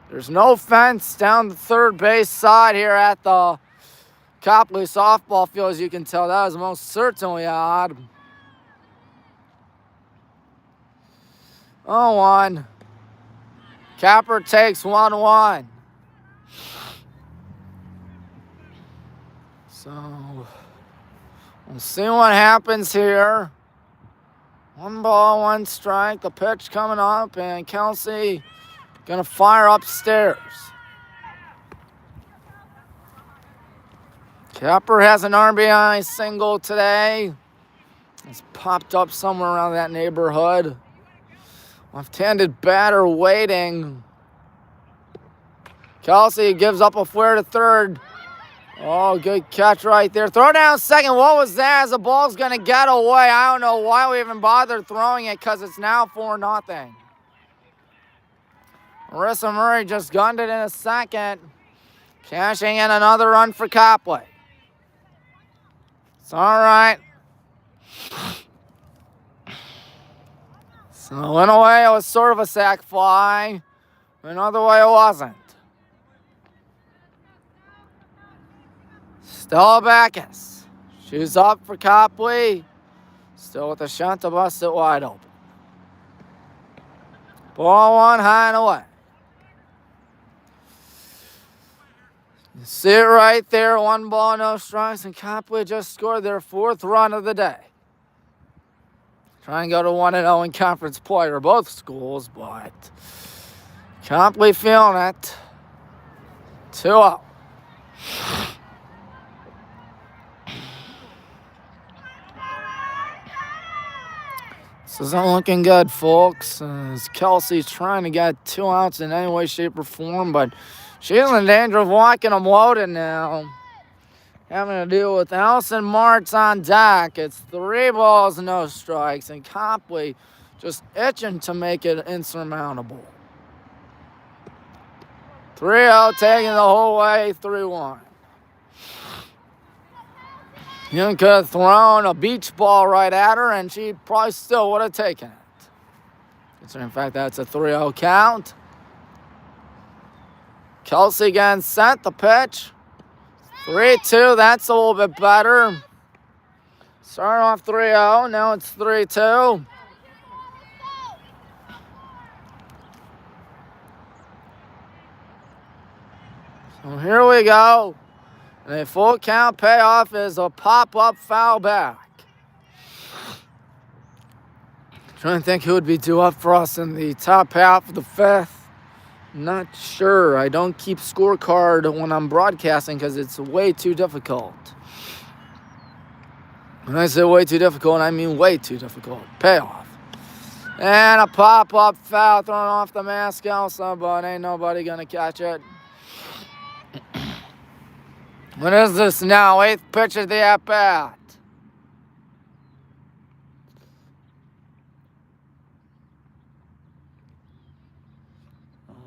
Speaker 1: There's no fence down the third base side here at the Copley softball field, as you can tell. That is most certainly odd. 0-1. Capper takes 1-1. So, we'll see what happens here. 1 ball, 1 strike. The pitch coming up, and Kelsey gonna fire upstairs. Capper has an RBI single today. It's popped up somewhere around that neighborhood. Left-handed batter waiting. Kelsey gives up a flare to third. Oh, good catch right there. Throw down second. What was that? As the ball's going to get away. I don't know why we even bothered throwing it, because it's now 4-0. Marissa Murray just gunned it in a second. Cashing in another run for Copley. It's all right. So in a way, it was sort of a sac fly. Another way, it wasn't. Stella Backus. She's up for Copley. Still with a shot to bust it wide open. Ball 1 high and away. You see it right there. 1 ball, no strikes, and Copley just scored their 4th run of the day. Try and go to 1-0 in conference play for both schools, but Copley feeling it. 2-0. This isn't looking good, folks. As Kelsey's trying to get 2 outs in any way, shape, or form, but she's in danger of walking them loaded now. Having to deal with Allison Martz on deck. It's 3 balls, no strikes, and Copley just itching to make it insurmountable. 3-0, taking the whole way, 3-1. You could have thrown a beach ball right at her, and she probably still would have taken it. Considering the fact that's a 3-0 count. Kelsey again sent the pitch. 3-2, that's a little bit better. Starting off 3-0, now it's 3-2. So here we go. And a full count payoff is a pop-up foul back. Trying to think who would be due up for us in the top half of the 5th. Not sure. I don't keep scorecard when I'm broadcasting because it's way too difficult. When I say way too difficult, I mean way too difficult. Payoff. And a pop-up foul thrown off the mask also, but ain't nobody gonna catch it. What is this now? 8th pitch of the at-bat.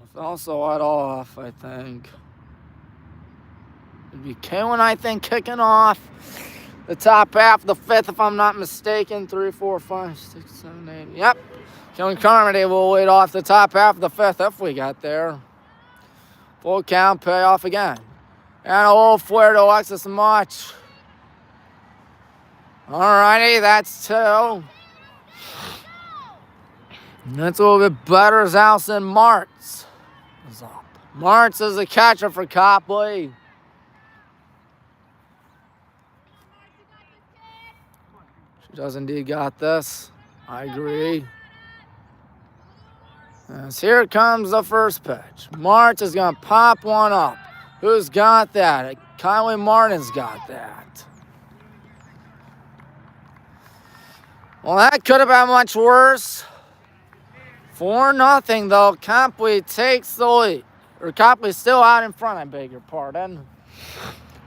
Speaker 1: It's also led off, I think. It'd be Kaylin, I think, kicking off the top half of the 5th, if I'm not mistaken. 3, 4, 5, 6, 7, 8. Yep. Kaylin Carmody will lead off the top half of the 5th if we got there. Full count, payoff again. And a little flare to Alexis Much. Alrighty, that's 2. And that's a little bit better as Allison Martz is up. Martz is the catcher for Copley. She does indeed got this. I agree. As here comes the first pitch. Martz is going to pop one up. Who's got that? Kylie Martin's got that. Well, that could have been much worse. 4-0 though. Copley takes the lead. Or Copley's still out in front, I beg your pardon.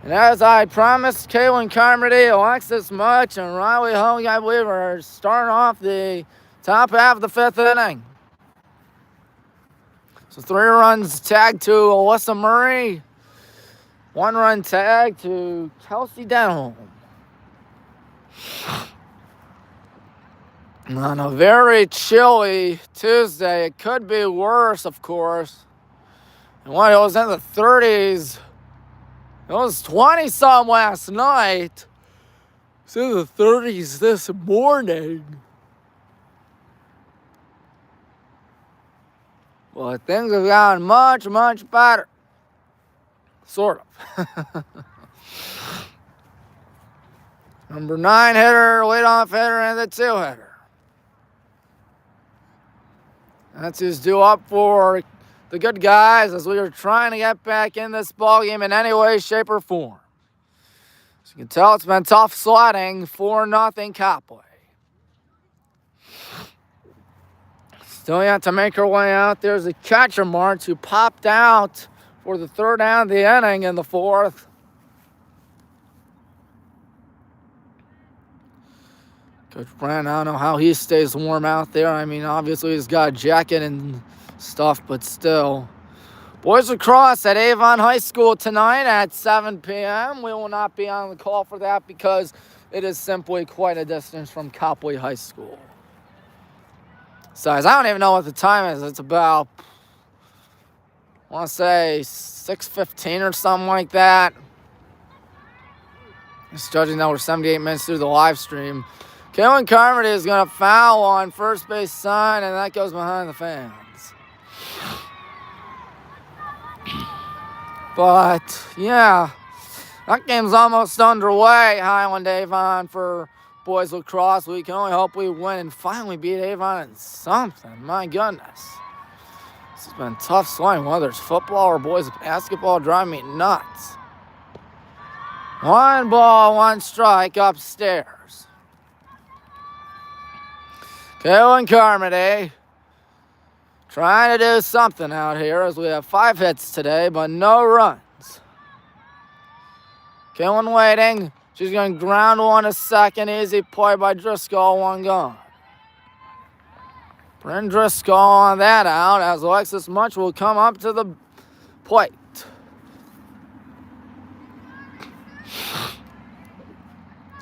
Speaker 1: And as I promised, Kaylin Carmody, Alexis Much, and Riley Hogue, I believe, are starting off the top half of the 5th inning. So 3 runs tagged to Alyssa Murray. 1 run tag to Kelsey Denholm. On a very chilly Tuesday, it could be worse, of course. And when it was in the 30s, it was 20-some last night. It's in the 30s this morning. Well, things have gotten much, much better. Sort of. Number 9 hitter, leadoff hitter, and the 2 hitter. That's who's due up for the good guys as we are trying to get back in this ballgame in any way, shape, or form. As you can tell, it's been tough sledding. 4-0 Copley. Still yet to make her way out. There's a catcher, Martz, who popped out for the 3rd out of the inning in the 4th. Coach Brand, I don't know how he stays warm out there. I mean, obviously he's got a jacket and stuff, but still. Boys lacrosse at Avon High School tonight at 7 p.m. We will not be on the call for that because it is simply quite a distance from Copley High School. Besides, I don't even know what the time is. It's about, I want to say 6:15 or something like that. Just judging that we're 78 minutes through the live stream. Kaylin Carmody is going to foul on first base sign, and that goes behind the fans. But, yeah, that game's almost underway. Highland Avon for boys lacrosse. We can only hope we win and finally beat Avon in something. My goodness. This has been tough sledding, whether it's football or boys basketball, driving me nuts. 1 ball, 1 strike upstairs. Kaylin Carmody trying to do something out here as we have 5 hits today, but no runs. Kaylin waiting. She's going to ground 1 to second. Easy play by Driscoll, 1 gone. Bryn Driscoll on that out as Alexis Much will come up to the plate.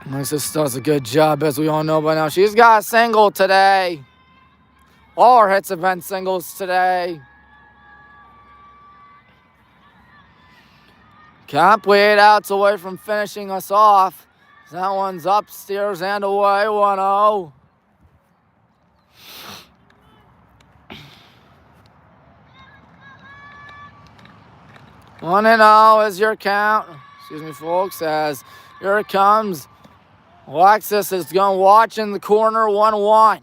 Speaker 1: Alexis does a good job, as we all know by now. She's got a single today. All her hits have been singles today. Copley 8 outs away from finishing us off. That one's upstairs and away, 1-0. One and 0 is your count. Excuse me, folks, as here it comes. Alexis is going to watch in the corner, 1-1.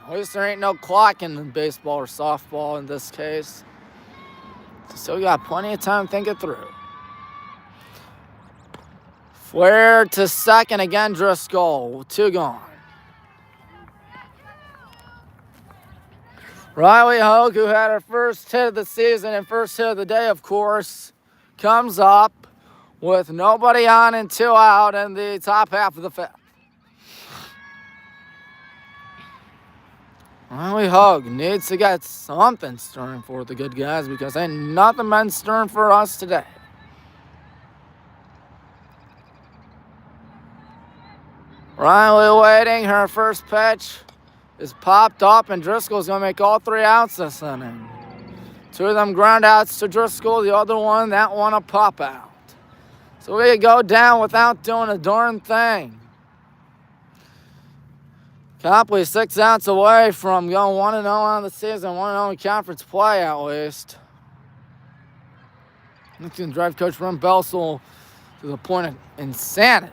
Speaker 1: At least there ain't no clock in baseball or softball in this case. Still got plenty of time to think it through. Flare to second again, Driscoll. 2 gone. Riley Hogue, who had her first hit of the season and first hit of the day, of course, comes up with nobody on and 2 out in the top half of the 5th. Riley Hogue needs to get something stirring for the good guys because ain't nothing been stirring for us today. Riley waiting, her first pitch is popped up, and Driscoll's going to make all 3 outs this inning. 2 of them ground outs to Driscoll, the other one, that one a pop out. So we go down without doing a darn thing. Copley 6 outs away from going 1-0 on the season, 1-0 in conference play at least. It's going to drive Coach Brent Belsel to the point of insanity.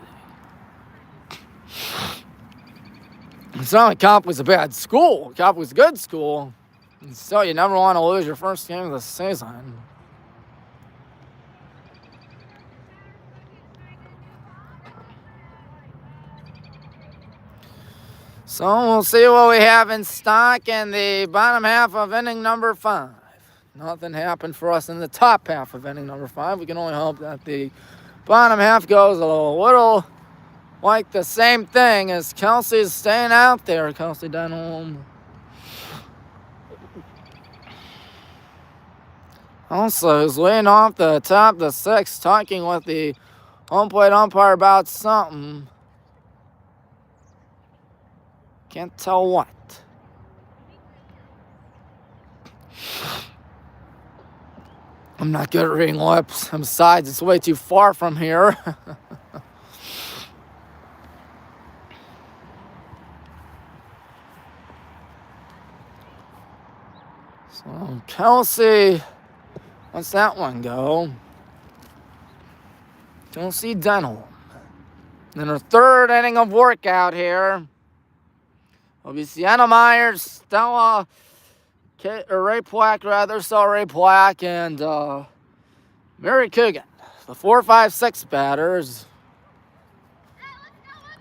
Speaker 1: It's not like Copley's a bad school. Copley's a good school. And so you never want to lose your first game of the season. So we'll see what we have in stock in the bottom half of inning number 5. Nothing happened for us in the top half of inning number 5. We can only hope that the bottom half goes a little like the same thing as Kelsey's staying out there. Kelsey Denholm. Also, he's laying off the top of the 6th, talking with the home plate umpire about something. Can't tell what. I'm not good at reading lips. And besides, it's way too far from here. So, Kelsey, what's that one go? Kelsey Denholm. In her 3rd inning of work out here. Will be Sienna Myers, Stella, Ray Plack, Ray Plack, and Mary Coogan. The 4, 5, 6 batters.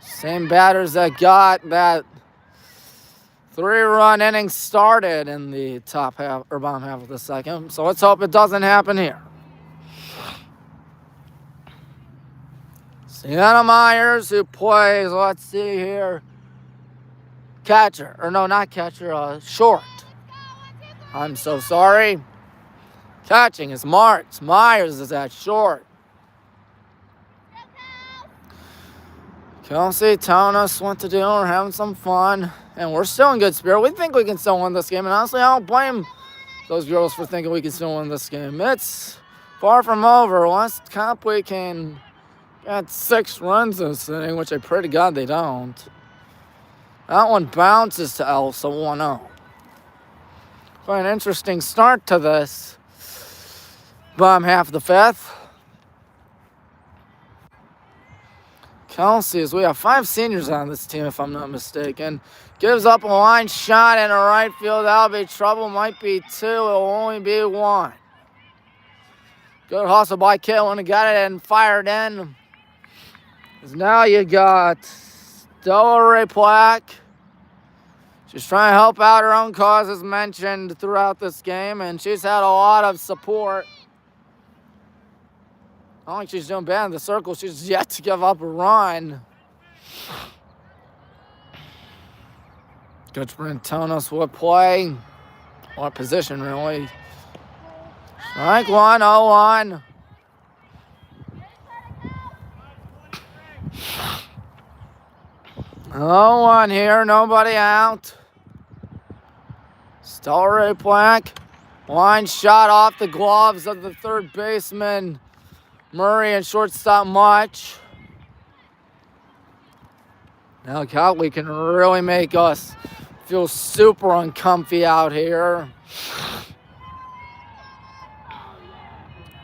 Speaker 1: Same batters that got that 3-run inning started in the top half or bottom half of the 2nd. So let's hope it doesn't happen here. Sienna Myers, who plays, let's see here, catcher. Or no, not catcher, short. I'm so sorry. Catching is Marks. Myers is at short. Kelsey telling us what to do. We're having some fun. And we're still in good spirit. We think we can still win this game. And honestly, I don't blame those girls for thinking we can still win this game. It's far from over. Once Copley can get 6 runs this inning, which I pray to God they don't. That one bounces to Elsa 1-0. Quite an interesting start to this bottom half of the 5th. Kelsey, as we have 5 seniors on this team, if I'm not mistaken, gives up a line shot in a right field. That'll be trouble. Might be 2. It'll only be 1. Good hustle by Caitlin and got it and fired in. Now you got Stella Ray Plack. She's trying to help out her own cause, as mentioned throughout this game, and she's had a lot of support. I don't think she's doing bad in the circle. She's yet to give up a run. Coach Brent telling us what play, what position, really. Strike 1, 0-1. Oh, 1 here, nobody out. Stella Ray Plack. Line shot off the gloves of the 3rd baseman, Murray, and shortstop Much. Now Copley can really make us feel super uncomfy out here.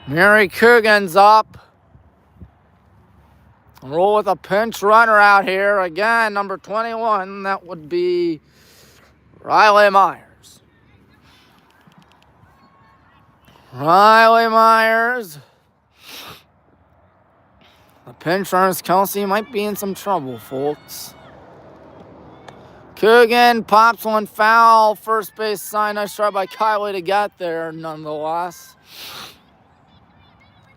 Speaker 1: Mary Coogan's up. Roll with a pinch runner out here. Again, number 21. That would be Riley Myers. Riley Myers. The pinch runners, Kelsey, might be in some trouble, folks. Coogan pops one foul. First base sign. Nice try by Copley to get there, nonetheless.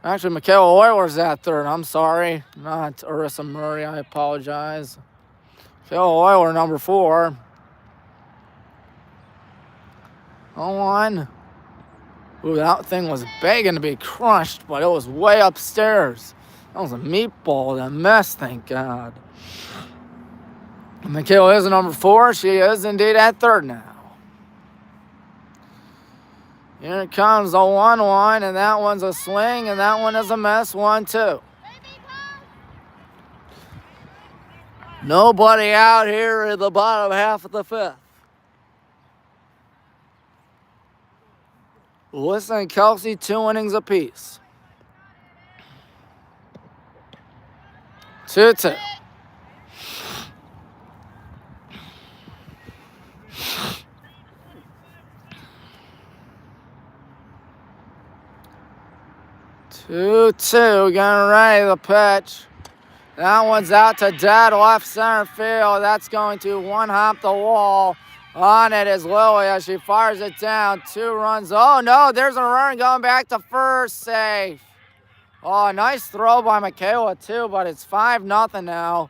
Speaker 1: Actually, Michaela Euler's at third. I'm sorry. Not Arissa Murray. I apologize. Michaela Euler, number 4. 0-1. Ooh, that thing was begging to be crushed, but it was way upstairs. That was a meatball that missed, thank God. Michaela is number 4. She is indeed at third now. Here it comes, a 1-1, and that one's a swing, and that one is a miss. 1-2. Nobody out here in the bottom half of the 5th. Listen and Kelsey, 2 innings apiece. 2-2. Getting ready to pitch. That one's out to dead left center field. That's going to one-hop the wall. On it is Lily as she fires it down. 2 runs. Oh, no, there's a run going back to first. Safe. Oh, nice throw by Michaela, too, but it's 5-0 now.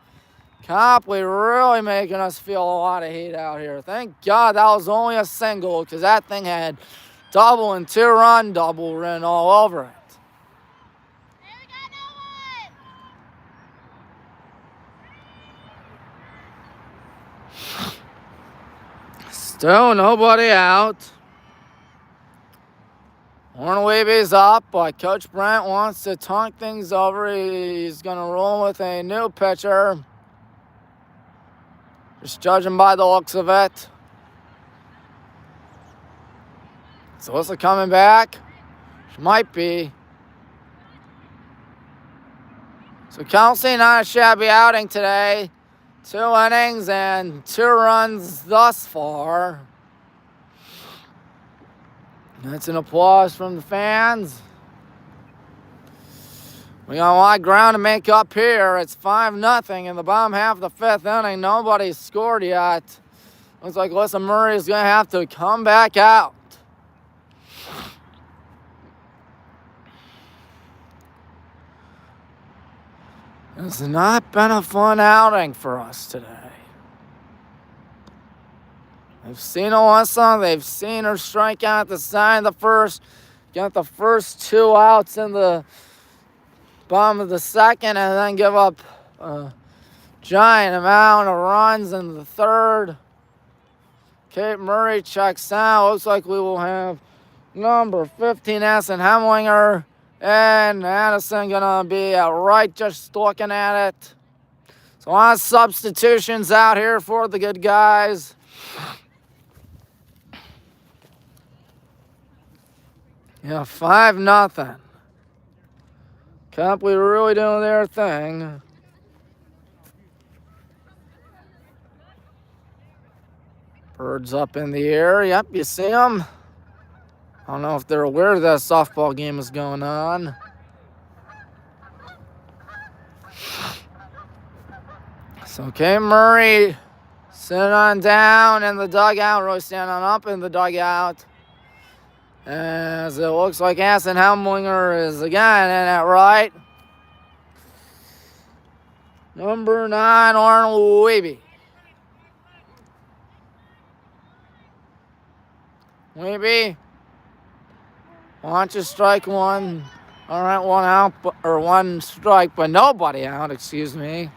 Speaker 1: Copley really making us feel a lot of heat out here. Thank God that was only a single because that thing had double and 2-run double written all over it. Still nobody out. Hornweeby's up, but Coach Brent wants to talk things over. He's going to roll with a new pitcher. Just judging by the looks of it. Is Alyssa coming back? She might be. So Kelsey, not a shabby outing today. 2 innings and 2 runs thus far. That's an applause from the fans. We got a lot of ground to make up here. It's 5-0 in the bottom half of the 5th inning. Nobody's scored yet. Looks like Alyssa Murray is going to have to come back out. It's not been a fun outing for us today. They've seen Alyssa. They've seen her strike out at the side of the first. Got the first 2 outs in the bottom of the 2nd, and then give up a giant amount of runs in the 3rd. Kate Murray checks out. Looks like we will have number 15, Addison Hemlinger. And Addison gonna be right just looking at it. So a lot of substitutions out here for the good guys. Yeah, 5-0. Copley really doing their thing. Birds up in the air. Yep, you see them. I don't know if they're aware that a softball game is going on. So, Kate Murray sitting on down in the dugout, really standing on up in the dugout. As it looks like Addison Hemlinger is again in it right. Number 9, Arnold Weeby. Weeby. Want to strike 1. All right, 1 out, or 1 strike, but nobody out, excuse me.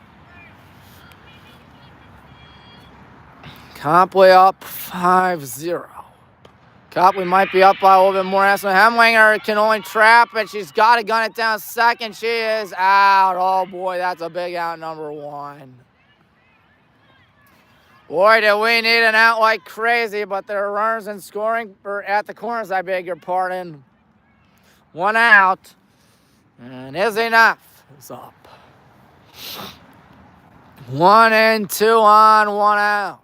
Speaker 1: Copley up 5-0. Copley might be up by a little bit more. Hemlinger can only trap it. She's got to gun it down second. She is out. Oh, boy, that's a big out, number 1. Boy, do we need an out like crazy, but there are runners in scoring at the corners, I beg your pardon. 1 out, and is enough. It's up. 1 and 2 on, 1 out.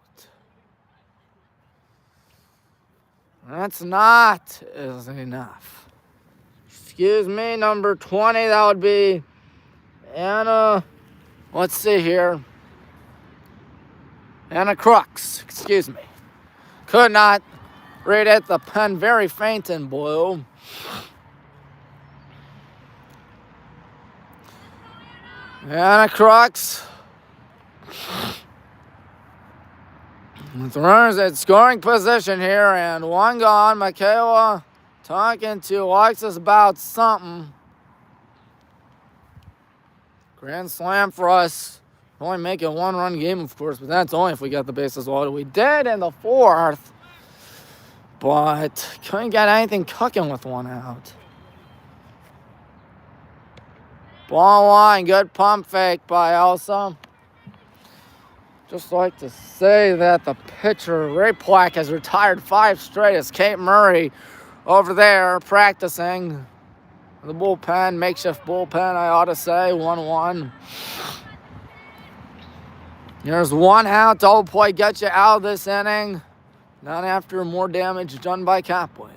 Speaker 1: That's not is enough. Excuse me, number 20, that would be And, let's see here. Anna Crux, excuse me. Could not read it. The pen very faint in blue. Anna Crux. With runners at scoring position here, and one gone. Michaela talking to Alexis about something. Grand slam for us. Only make a one-run game, of course, but that's only if we got the bases loaded. We did in the fourth, but couldn't get anything cooking with one out. Ball line, good pump fake by Elsa. Just like to say that the pitcher, Ray Plack, has retired 5 straight as Kate Murray over there practicing the bullpen, makeshift bullpen, I ought to say, 1-1. There's one out. Double play gets you out of this inning. Not after more damage done by Copley.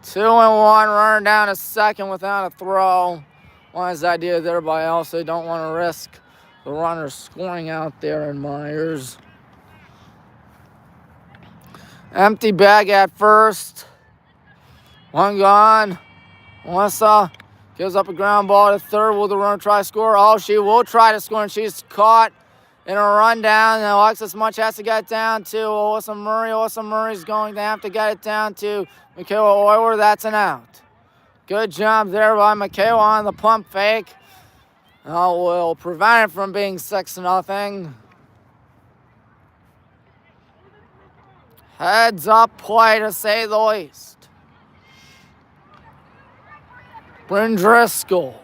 Speaker 1: 2-1, runner down to second without a throw. Wise idea there by Elsa. Don't want to risk the runner scoring out there in Myers. Empty bag at first. One gone. Melissa gives up a ground ball to third. Will the runner try to score? Oh, she will try to score, and she's caught in a rundown. And Alexis Munch has to get it down to Alyssa Murray. Alyssa Murray's going to have to get it down to Michaela Euler. That's an out. Good job there by Michaela on the pump fake. Will prevent it from being 6-0. Heads up play, to say the least. Bryn Driscoll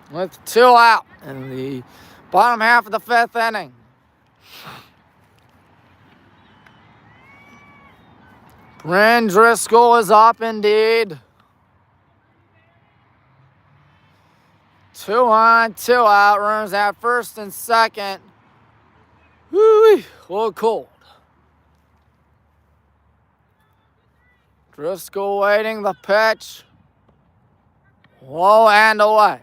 Speaker 1: with 2 out in the bottom half of the 5th inning. Bryn Driscoll is up indeed. 2 on, 2 out. Runners at first and second. Woo-wee, a little cold. Driscoll waiting the pitch. Low and away.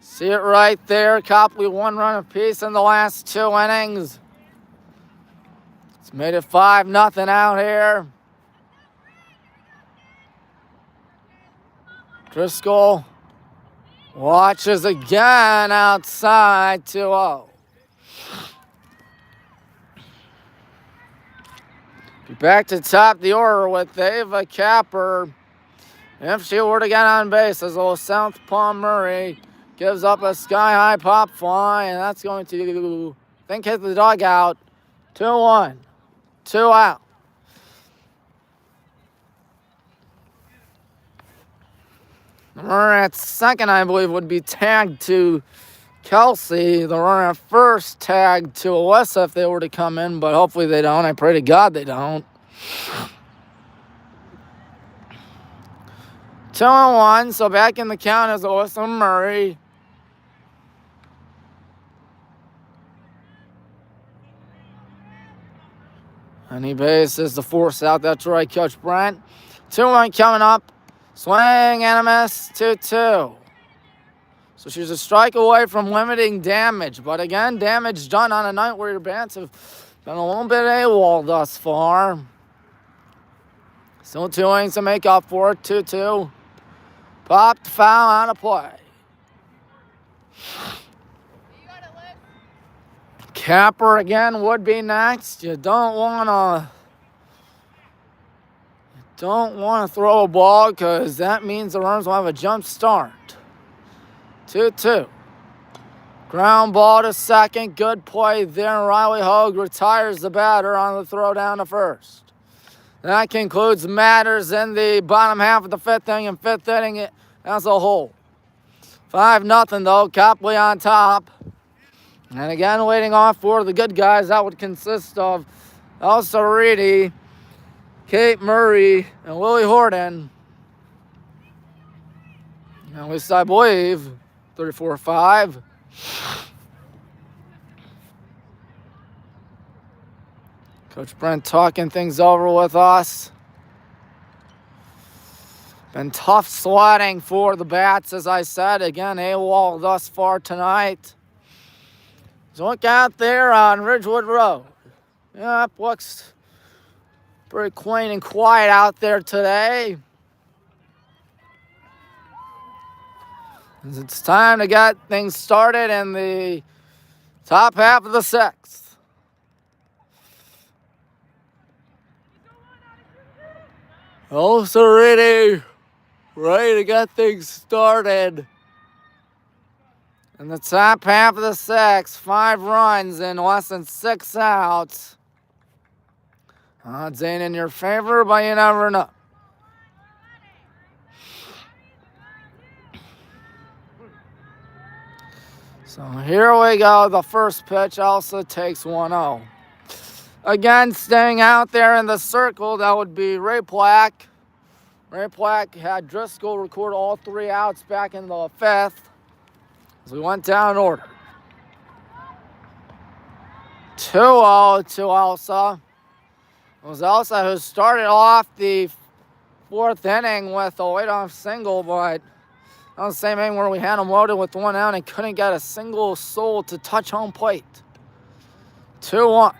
Speaker 1: See it right there. Copley 1 run apiece in the last 2 innings. It's made it 5-0 out here. Driscoll watches again outside 2-0. Be back to top the order with Ava Capper. If she were to get on base, as old Southpaw Murray gives up a sky-high pop fly, and that's going to, I think, hit the dugout. 2-1, 2 out. The runner at second, I believe, would be tagged to Kelsey. The runner at first tagged to Alyssa if they were to come in, but hopefully they don't. I pray to God they don't. 2-1, so back in the count is Alyssa Murray. Any base is the force out. That's right, Coach Brent. 2-1 coming up. Swing and a miss, 2-2. So she's a strike away from limiting damage. But again, damage done on a night where your bats have been a little bit AWOL thus far. Still 2 innings to make up for it, 2-2. Popped foul on a play. Capper again would be next. You don't want to throw a ball because that means the runners will have a jump start. 2-2. Ground ball to second. Good play there. Riley Hogue retires the batter on the throw down to first. That concludes matters in the bottom half of the 5th inning and 5th inning as a whole. 5-0 though. Copley on top. And again, waiting off for the good guys. That would consist of Elsa Reedy, Kate Murray, and Lily Horton. At least I believe 34-5. Coach Brent talking things over with us. Been tough sledding for the Bats, as I said. Again, AWOL thus far tonight. So look out there on Ridgewood Road. Yep, looks pretty clean and quiet out there today. It's time to get things started in the top half of the sixth. Also ready to get things started. In the top half of the sixth, 5 runs in less than 6 outs. Odds ain't in your favor, but you never know. So here we go. The first pitch also takes 1-0. Again, staying out there in the circle, that would be Ray Plack. Ray Plack had Driscoll record all 3 outs back in the 5th. As we went down in order. 2-0 to Elsa. It was Elsa who started off the 4th inning with a leadoff single, but that was the same inning where we had him loaded with 1 out and couldn't get a single soul to touch home plate. 2-1.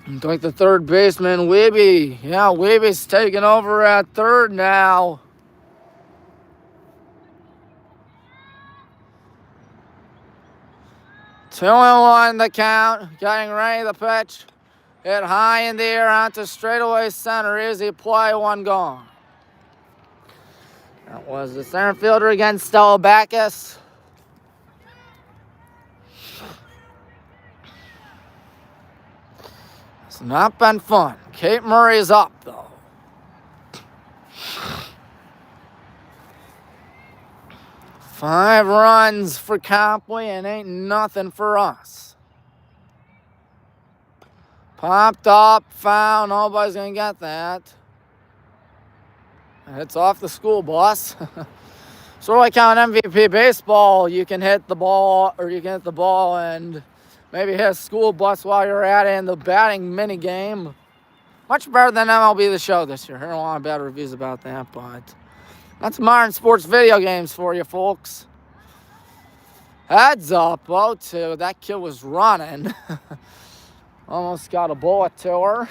Speaker 1: I think the third baseman, Weeby. Yeah, Weeby's taking over at third now. Two and one the count. Getting ready the pitch. Hit high in the air onto straightaway center. Easy play, 1 gone. That was the center fielder against Stella Backus. It's not been fun. Kate Murray's up, though. Five runs for Copley and ain't nothing for us. Popped up, foul. Nobody's going to get that. It's off the school bus. Sort of like how in MVP baseball, you can hit the ball, and maybe hit a school bus while you're at it in the batting mini game. Much better than MLB The Show this year. I heard a lot of bad reviews about that, but that's modern sports video games for you folks. Heads up, 0-2. That kid was running. Almost got a bullet to her.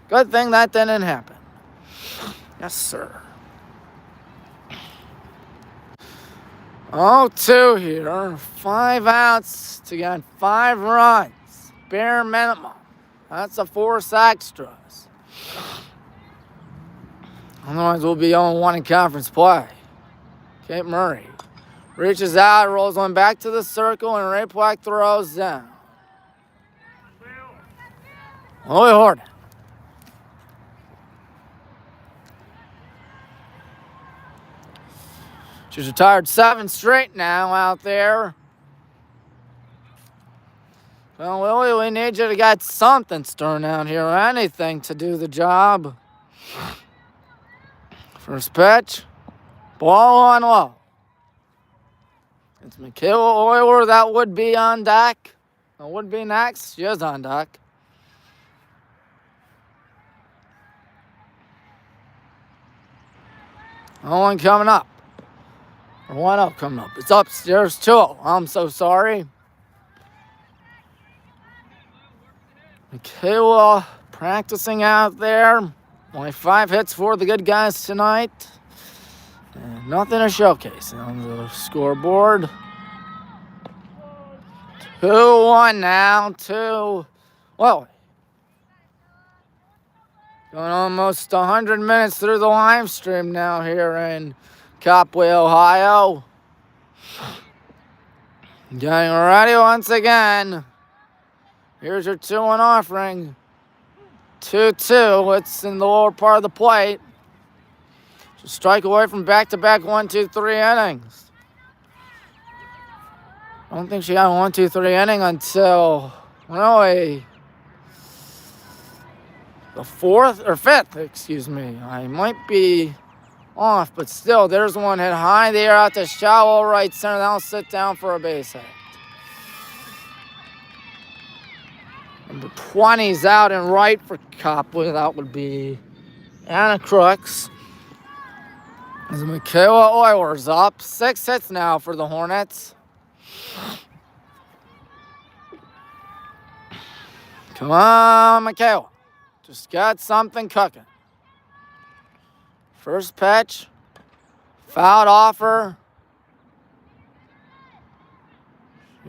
Speaker 1: Good thing that didn't happen. Yes, sir. 0-2 here. 5 outs to get 5 runs. Bare minimum. That's a 4 extras. Otherwise, we'll be 0-1 in conference play. Kate Murray reaches out, rolls one back to the circle, and Ray Plack throws down. Holy Hornet. She's retired 7 straight now out there. Well, Willie, we need you to get something stirring out here, anything to do the job. First pitch, ball on low. It's Michaela Euler that would be on deck. That would be next. She is on deck. One coming up. Or 1-0 coming up. It's upstairs 2-0. I'm so sorry. Michaela practicing out there. Only 5 hits for the good guys tonight. And nothing to showcase on the scoreboard. 2-1 now to Well, going almost 100 minutes through the live stream now here in Copley, Ohio. Getting ready once again. Here's your 2-1 offering. 2-2. It's in the lower part of the plate. Just strike away from back-to-back 1, 2, 3 innings. I don't think she got a 1, 2, 3 inning until really the 4th or 5th, excuse me. I might be off, but still, there's one hit high there out to shallow right center. That'll sit down for a base hit. Number 20's out and right for Copley. That would be Anna Crooks. As Michaela Oilers up. 6 hits now for the Hornets. Come on, Michaela. Just got something cooking. First pitch. Fouled off her.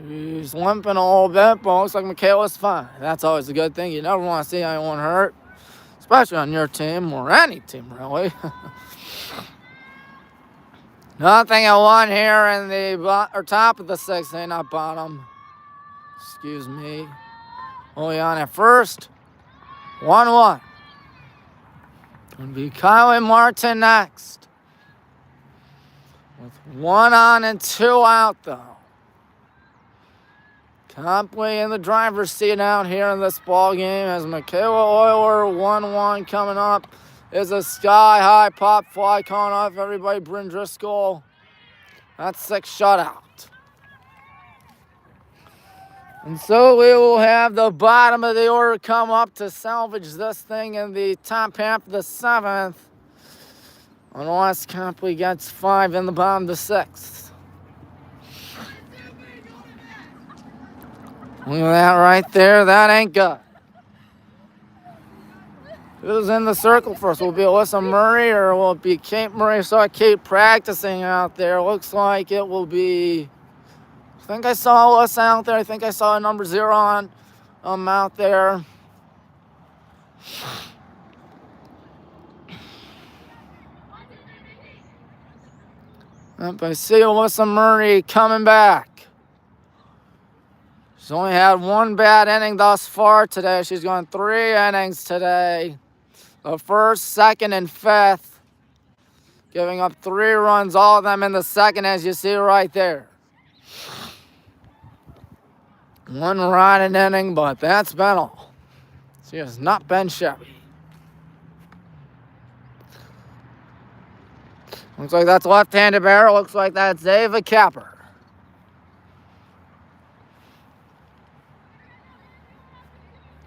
Speaker 1: She's limping a little bit, but looks like Michaela's fine. That's always a good thing. You never want to see anyone hurt, especially on your team or any team, really. Nothing at 1 here in the top of the 6th, not bottom. Excuse me. Only on at first. 1-1. Going to be Kylie Martin next. With 1 on and 2 out, though. Copley in the driver's seat out here in this ball game as Michaela Oiler 1-1 coming up. Is a sky-high pop fly calling off everybody. Bryn Driscoll. That's 6 shutout. And so we will have the bottom of the order come up to salvage this thing in the top half of the 7th. Unless Copley gets 5 in the bottom of the 6th. Look at that right there. That ain't good. Who's in the circle first? Will it be Alyssa Murray or will it be Kate Murray? I saw Kate practicing out there. Looks like it will be... I think I saw Alyssa out there. I think I saw a number 0 on out there. Yep, I see Alyssa Murray coming back. She's only had 1 bad inning thus far today. She's gone 3 innings today. The 1st, 2nd, and 5th. Giving up 3 runs, all of them in the 2nd, as you see right there. 1 run inning, but that's been all. She has not been shabby. Looks like that's left-handed barrel. Looks like that's Ava Capper.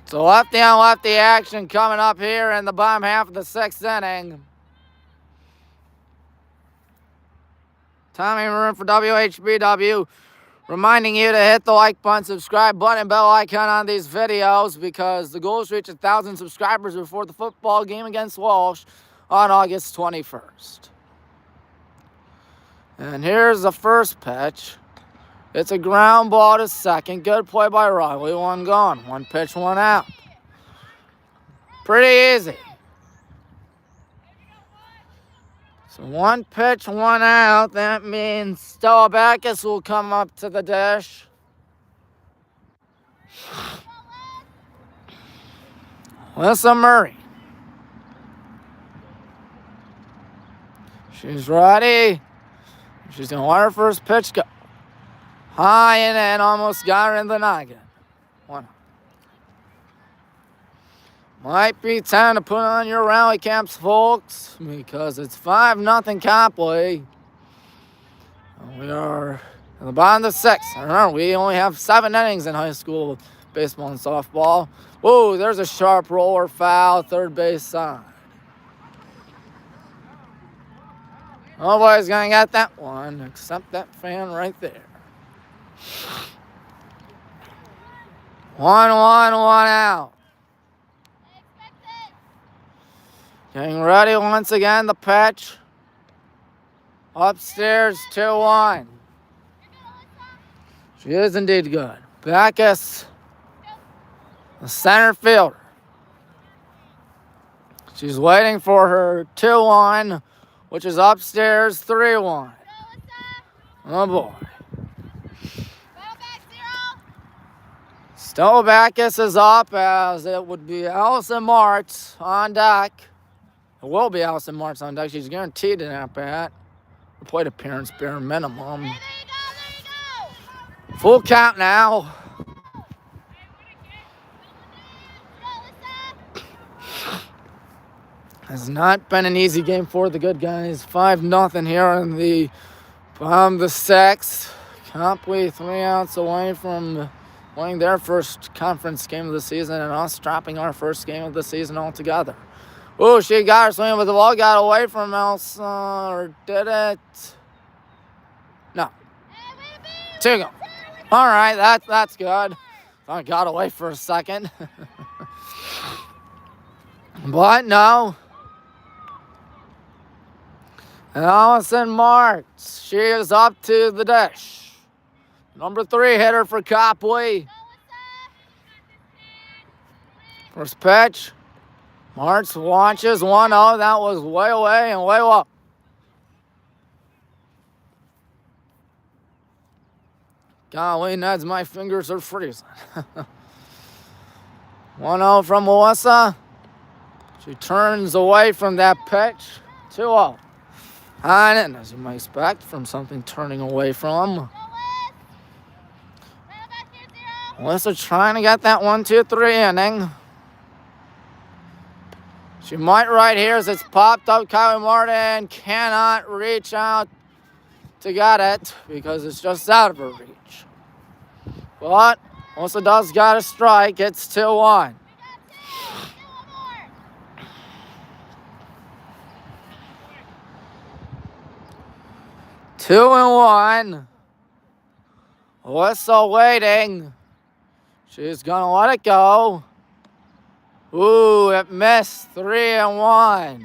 Speaker 1: So lefty on lefty action coming up here in the bottom half of the 6th inning. Tommy Maroon for WHBW. Reminding you to hit the like button, subscribe button, and bell icon on these videos because the goal is to reach 1,000 subscribers before the football game against Walsh on August 21st. And here's the first pitch. It's a ground ball to second. Good play by Riley. 1 gone. 1 pitch, 1 out. Pretty easy. So 1 pitch, 1 out. That means Stella Backus will come up to the dish. Alyssa Murray. She's ready. She's going to let her first pitch go. High and in, almost got her in the noggin. 1. Might be time to put on your rally caps, folks, because it's 5-0 Copley. We are in the bottom of the 6th. Remember, we only have 7 innings in high school baseball and softball. Whoa, there's a sharp roller foul, 3rd base side. Nobody's going to get that one except that fan right there. 1-1, 1 out. Getting ready once again, the pitch. Upstairs, 2-1. She is indeed good. Backus, the center fielder. She's waiting for her 2-1, which is upstairs, 3-1. Oh boy. Stella Backus is up as it would be Allison Martz on deck. It will be Allison Martz on deck. She's guaranteed an at-bat. Plate appearance, bare minimum.
Speaker 2: Hey, there you go.
Speaker 1: Full count now. Has not been an easy game for the good guys. 5-0 here in the bottom of the 6th. Copley 3 outs away from winning their first conference game of the season and us dropping our first game of the season altogether. Ooh, she got her swing, but the ball got away from Elsa, or did it? No. Two go. All right, that's good. I got away for a second. But no. And Allison Marks, she is up to the dish. Number 3 hitter for Copley. First pitch. Marks launches 1-0. That was way away and way low. Golly, Neds, my fingers are freezing. 1-0 from Melissa. She turns away from that pitch. 2-0. And as you might expect from something turning away from. Melissa trying to get that 1-2-3 inning. She might right here as it's popped up. Kylie Martin cannot reach out to get it because it's just out of her reach. But Melissa does got a strike. It's 2-1. Two and 1. Melissa waiting. She's gonna let it go. Ooh, it missed. 3-1.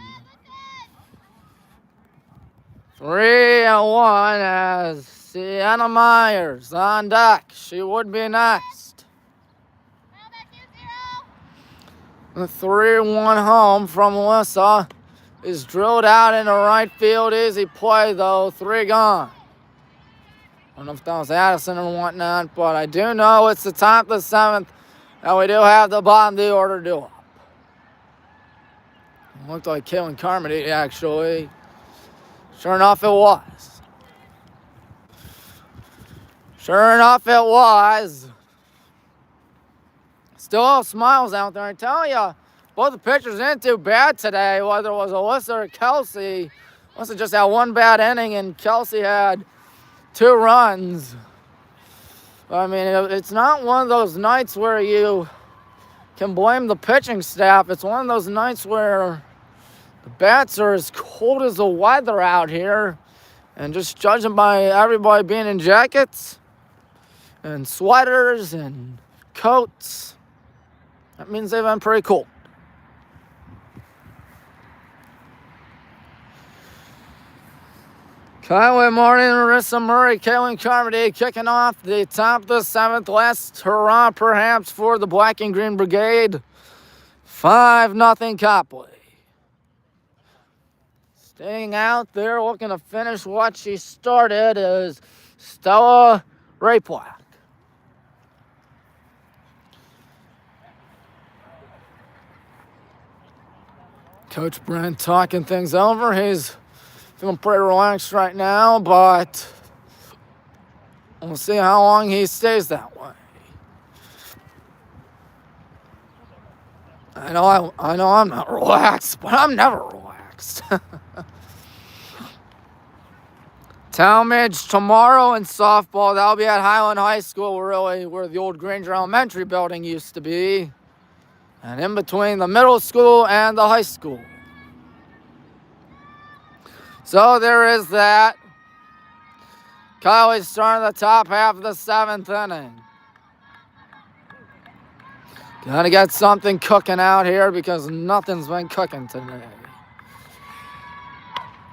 Speaker 1: 3-1 as Sienna Myers on deck. She would be next. The 3-1 home from Melissa is drilled out into right field. Easy play though. 3 gone. I don't know if that was Addison or whatnot, but I do know it's the top of the 7th, and we do have the bottom of the order due up. It looked like Kaylin Carmody, actually. Sure enough, it was. Sure enough, it was. Still have smiles out there. I tell you, both the pitchers didn't do bad today, whether it was Alyssa or Kelsey. Alyssa just had 1 bad inning, and Kelsey had 2 runs. I mean, it's not one of those nights where you can blame the pitching staff. It's one of those nights where the bats are as cold as the weather out here. And just judging by everybody being in jackets and sweaters and coats, that means they've been pretty cold. Kylie Martin, Marissa Murray, Kaylin Carmody kicking off the top of the 7th. Last hurrah, perhaps, for the Black and Green Brigade. 5-0 Copley. Staying out there, looking to finish what she started, is Stella Rayplack. Coach Brent talking things over. He's feeling pretty relaxed right now, but we'll see how long he stays that way. I know I'm not relaxed, but I'm never relaxed. Talmadge tomorrow in softball. That'll be at Highland High School, really, where the old Granger Elementary building used to be. And in between the middle school and the high school. So there is that. Kylie's starting the top half of the 7th inning. Gotta get something cooking out here because nothing's been cooking today.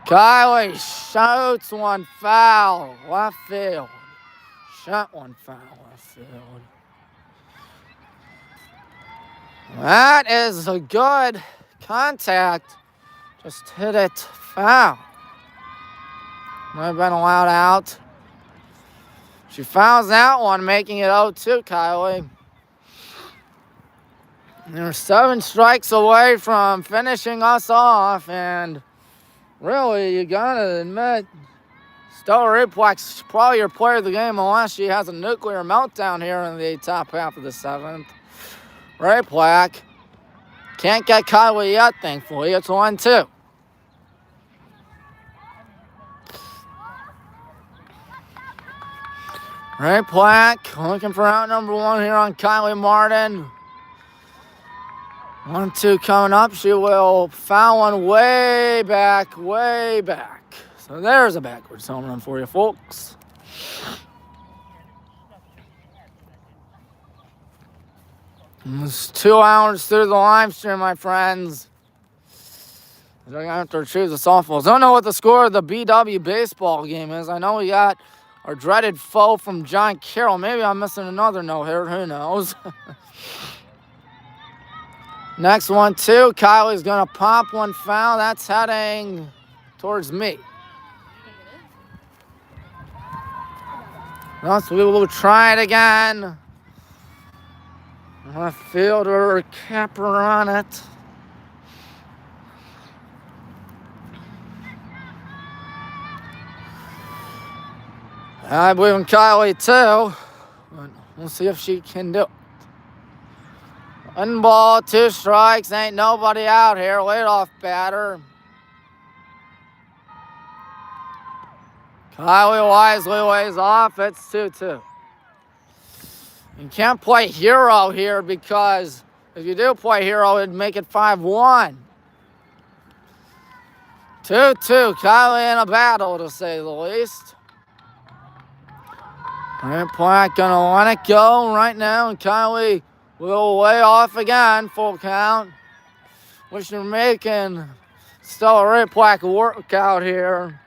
Speaker 1: Kylie shoots one foul, left field. Shot one foul, left field. That is a good contact. Just hit it foul. Might have been allowed out. She fouls that one, making it 0-2, Kylie. They're 7 strikes away from finishing us off, and really, you gotta admit, Stella Rayplack's probably your player of the game unless she has a nuclear meltdown here in the top half of the 7th. Rayplack can't get Kylie yet, thankfully. It's 1-2. Ray Plack looking for out number 1 here on Kylie Martin. 1-2 coming up. She will foul one way back, way back. So there's a backwards home run for you, folks. It's 2 hours through the live stream, my friends. They're going to have to choose the softballs. Don't know what the score of the BW baseball game is. I know we got our dreaded foe from John Carroll. Maybe I'm missing another no-hitter. Who knows? Next one, too. Kylie's going to pop one foul. That's heading towards me. Thus, we will try it again. Left fielder, capper on it. I believe in Kylie, too. But we'll see if she can do it. 1 ball, 2 strikes. Ain't nobody out here. Leadoff batter. Kylie wisely ways off. It's 2-2. You can't play hero here because if you do play hero, it'd make it 5-1. 2-2. Kylie in a battle, to say the least. Ray Plack gonna let it go right now, and Kylie will way off again. Full count. Which you're making still a Ray Plack workout here.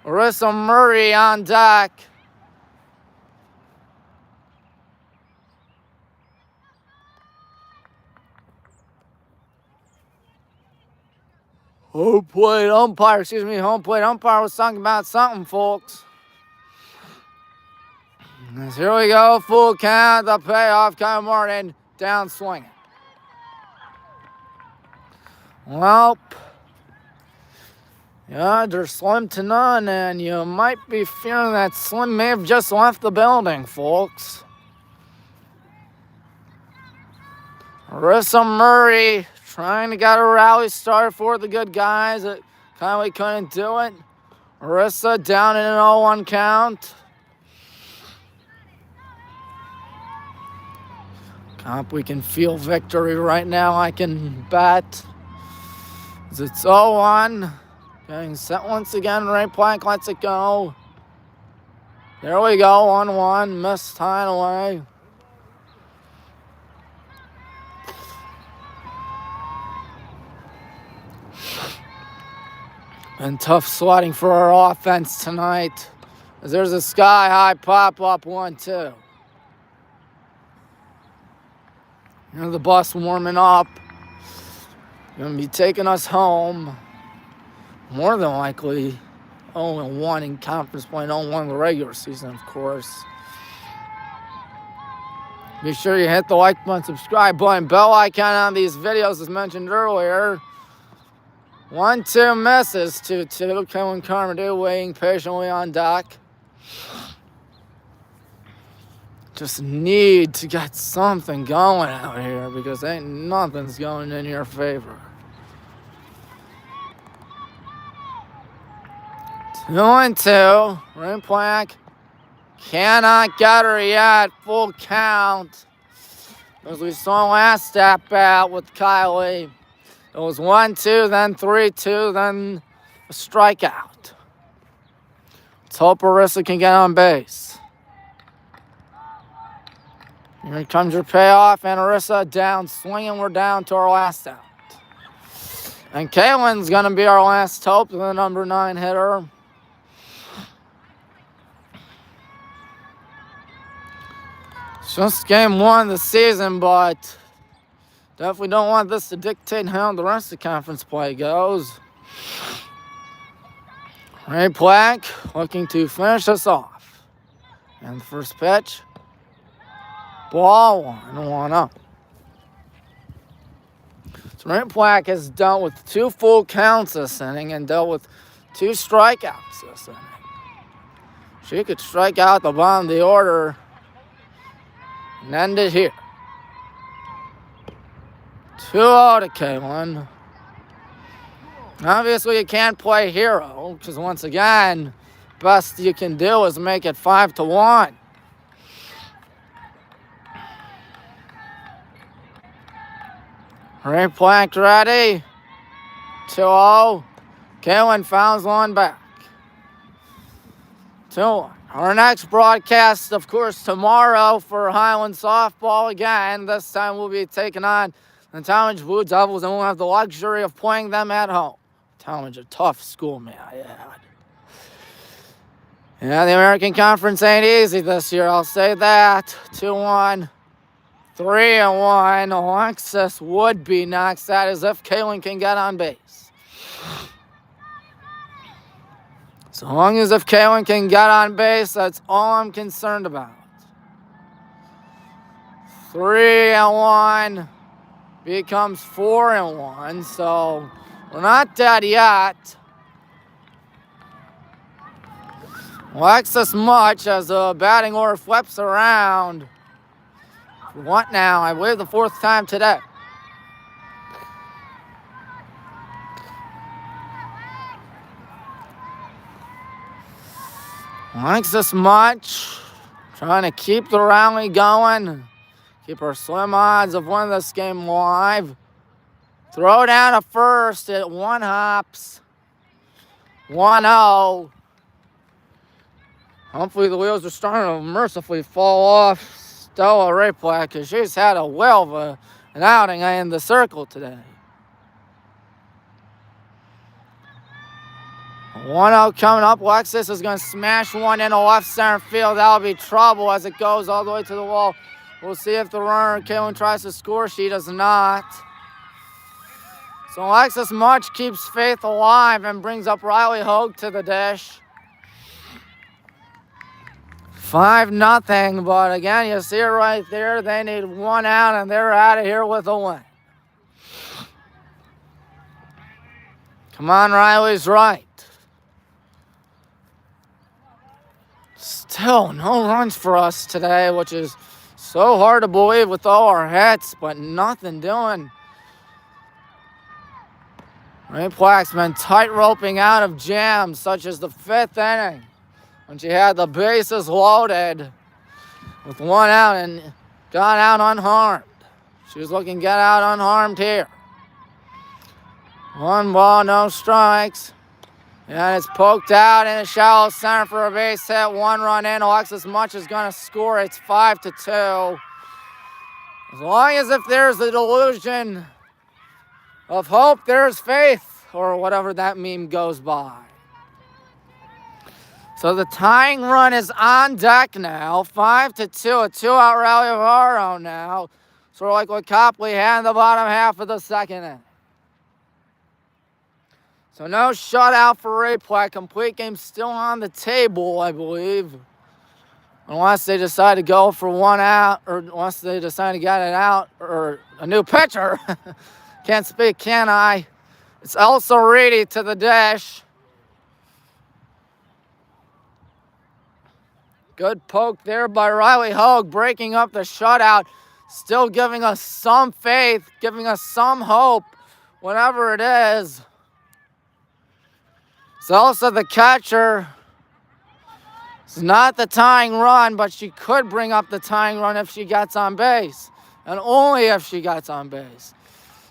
Speaker 1: Marissa Murray on deck. Home plate umpire was talking about something, folks. As here we go, full count, the payoff, Kyle Martin down swinging. Well, yeah, they're slim to none, and you might be fearing that Slim may have just left the building, folks. Marissa Murray trying to get a rally start for the good guys. Kylie couldn't do it. Marissa down in an 0-1 count. We can feel victory right now, I can bet. As it's 0-1. Getting set once again. Ray Plank lets it go. There we go. 1-1. Missed time away. And tough slotting for our offense tonight. As there's a sky-high pop-up 1-2. Here's the bus warming up. Gonna be taking us home. More than likely 0-1 in conference play, 0-1 in the regular season, of course. Be sure you hit the like button, subscribe button, bell icon on these videos as mentioned earlier. 1-2 misses, 2-2. Kevin Carmody waiting patiently on deck. Just need to get something going out here because ain't nothing's going in your favor. 2-2. Ray Plack cannot get her yet. Full count. As we saw last at bat with Kylie. It was 1-2, then 3-2, then a strikeout. Let's hope Marissa can get on base. Here comes your payoff, and Marissa down swinging. We're down to our last out. And Kaylin's going to be our last hope, the number 9 hitter. It's just game 1 of the season, but definitely don't want this to dictate how the rest of the conference play goes. Ray Plack looking to finish us off. And the first pitch. Ball 1-1 So Ray Plack has dealt with 2 full counts this inning and dealt with 2 strikeouts this inning. She could strike out the bottom of the order and end it here. 2-0 to Kaylin. Obviously, you can't play hero because once again, best you can do is make it 5-1. Ray Plank ready. 2-0. Kaylin fouls one back. 2-1. Our next broadcast, of course, tomorrow for Highland softball again. This time we'll be taking on the Talmadge Blue Devils, and we'll have the luxury of playing them at home. Talmadge, a tough school, may I add. Yeah, the American Conference ain't easy this year, I'll say that. 2-1. 3-1. Alexis would be next. That is if Kaylin can get on base. So long as if Kaylin can get on base, that's all I'm concerned about. 3-1 becomes 4-1, so we're not dead yet. Alexis much as the batting order flips around. What now? I believe the 4th time today. Alexis much trying to keep the rally going. Keep our slim odds of winning this game live. Throw down a first at 1 hops. 1-0. Hopefully the wheels are starting to mercifully fall off Stella Rayplack because she's had a whale of an outing in the circle today. 1-0 coming up. Alexis is going to smash one into left center field. That'll be trouble as it goes all the way to the wall. We'll see if the runner, Kaylin, tries to score. She does not. So Alexis Much keeps faith alive and brings up Riley Hogue to the dish. 5-0, but again, you see it right there. They need 1 out, and they're out of here with a win. Come on, Riley's right. Still no runs for us today, which is so hard to believe with all our hits, but nothing doing. Ray Plack's been tight roping out of jams, such as the 5th inning, when she had the bases loaded with 1 out and got out unharmed. She was looking to get out unharmed here. 1 ball, no strikes. And it's poked out in a shallow center for a base hit. 1 run in. Alexis Much is going to score. It's 5-2. As long as if there's the delusion of hope, there's faith, or whatever that meme goes by. So the tying run is on deck now. 5-2, a 2-out rally of our own now. Sort of like what Copley had in the bottom half of the 2nd inning. So no shutout for Ray Plack. Complete game still on the table, I believe. Unless they decide to go for 1 out, or unless they decide to get it out, or a new pitcher. Can't speak, can I? It's Elsa Reedy to the dish. Good poke there by Riley Hogue, breaking up the shutout. Still giving us some faith, giving us some hope, whatever it is. It's Elsa, the catcher. It's not the tying run, but she could bring up the tying run if she gets on base. And only if she gets on base.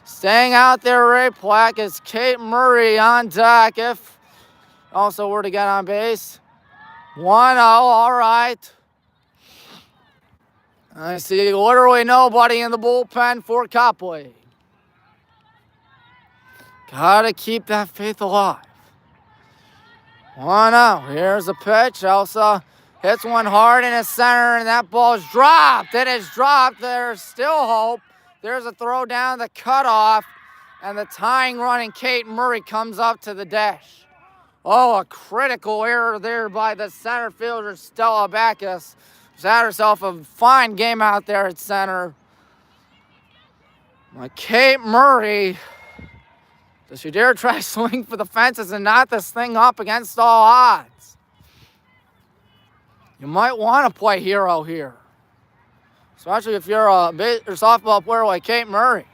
Speaker 1: Staying out there, Ray Plack, is Kate Murray on deck if also were to get on base. 1-0, all right. I see literally nobody in the bullpen for Copley. Gotta keep that faith alive. 1-0. Here's a pitch. Elsa hits one hard in the center, and that ball is dropped. It is dropped. There's still hope. There's a throw down the cutoff, and the tying running Kate Murray comes up to the dish. Oh, a critical error there by the center fielder, Stella Backus. She's had herself a fine game out there at center. Kate Murray, does she dare try to swing for the fences and knot this thing up against all odds? You might want to play hero here, especially if you're a softball player like Kate Murray.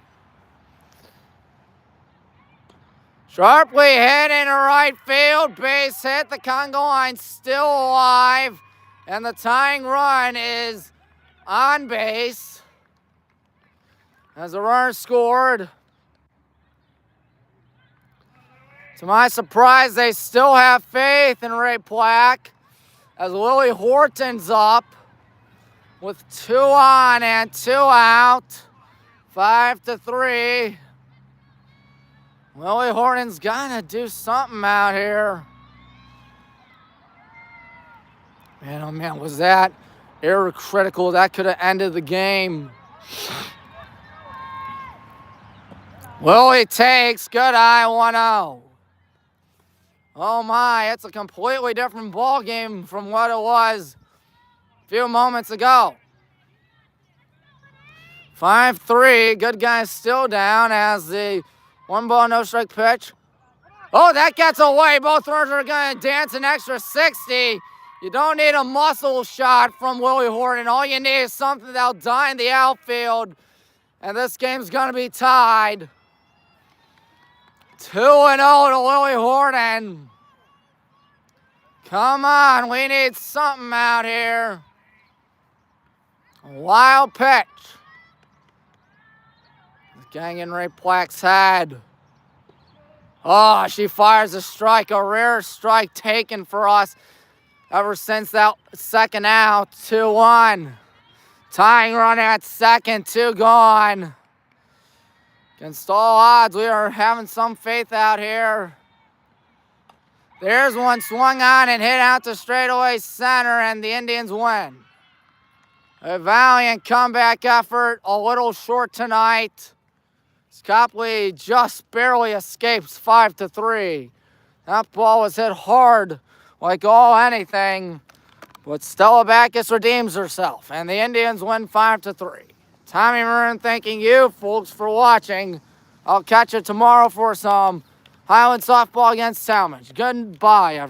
Speaker 1: Sharply hit into right field. Base hit. The Congo line still alive. And the tying run is on base. As the runner scored. To my surprise, they still have faith in Ray Plack. As Willie Horton's up with 2 on and 2 out. 5-3. Willie Horton's gotta do something out here. Man, oh man, was that error critical? That could have ended the game. Willie takes, good eye, 1-0. Oh my, it's a completely different ball game from what it was a few moments ago. 5-3, good guy still down as the 1-ball, no-strike pitch. Oh, that gets away. Both runners are going to dance an extra 60. You don't need a muscle shot from Willie Horton. All you need is something that'll die in the outfield. And this game's going to be tied. 2-0 to Willie Horton. Come on, we need something out here. A wild pitch. Gang in Ray Plack's head. Oh, she fires a strike, a rare strike taken for us ever since that second out. 2-1. Tying run at second, 2 gone. Against all odds, we are having some faith out here. There's one swung on and hit out to straightaway center, and the Indians win. A valiant comeback effort, a little short tonight. Copley just barely escapes 5-3. That ball was hit hard, like all anything, but Stella Backus redeems herself, and the Indians win 5-3. Tommy Maroon thanking you folks for watching. I'll catch you tomorrow for some Highland softball against Talmadge. Goodbye, everyone.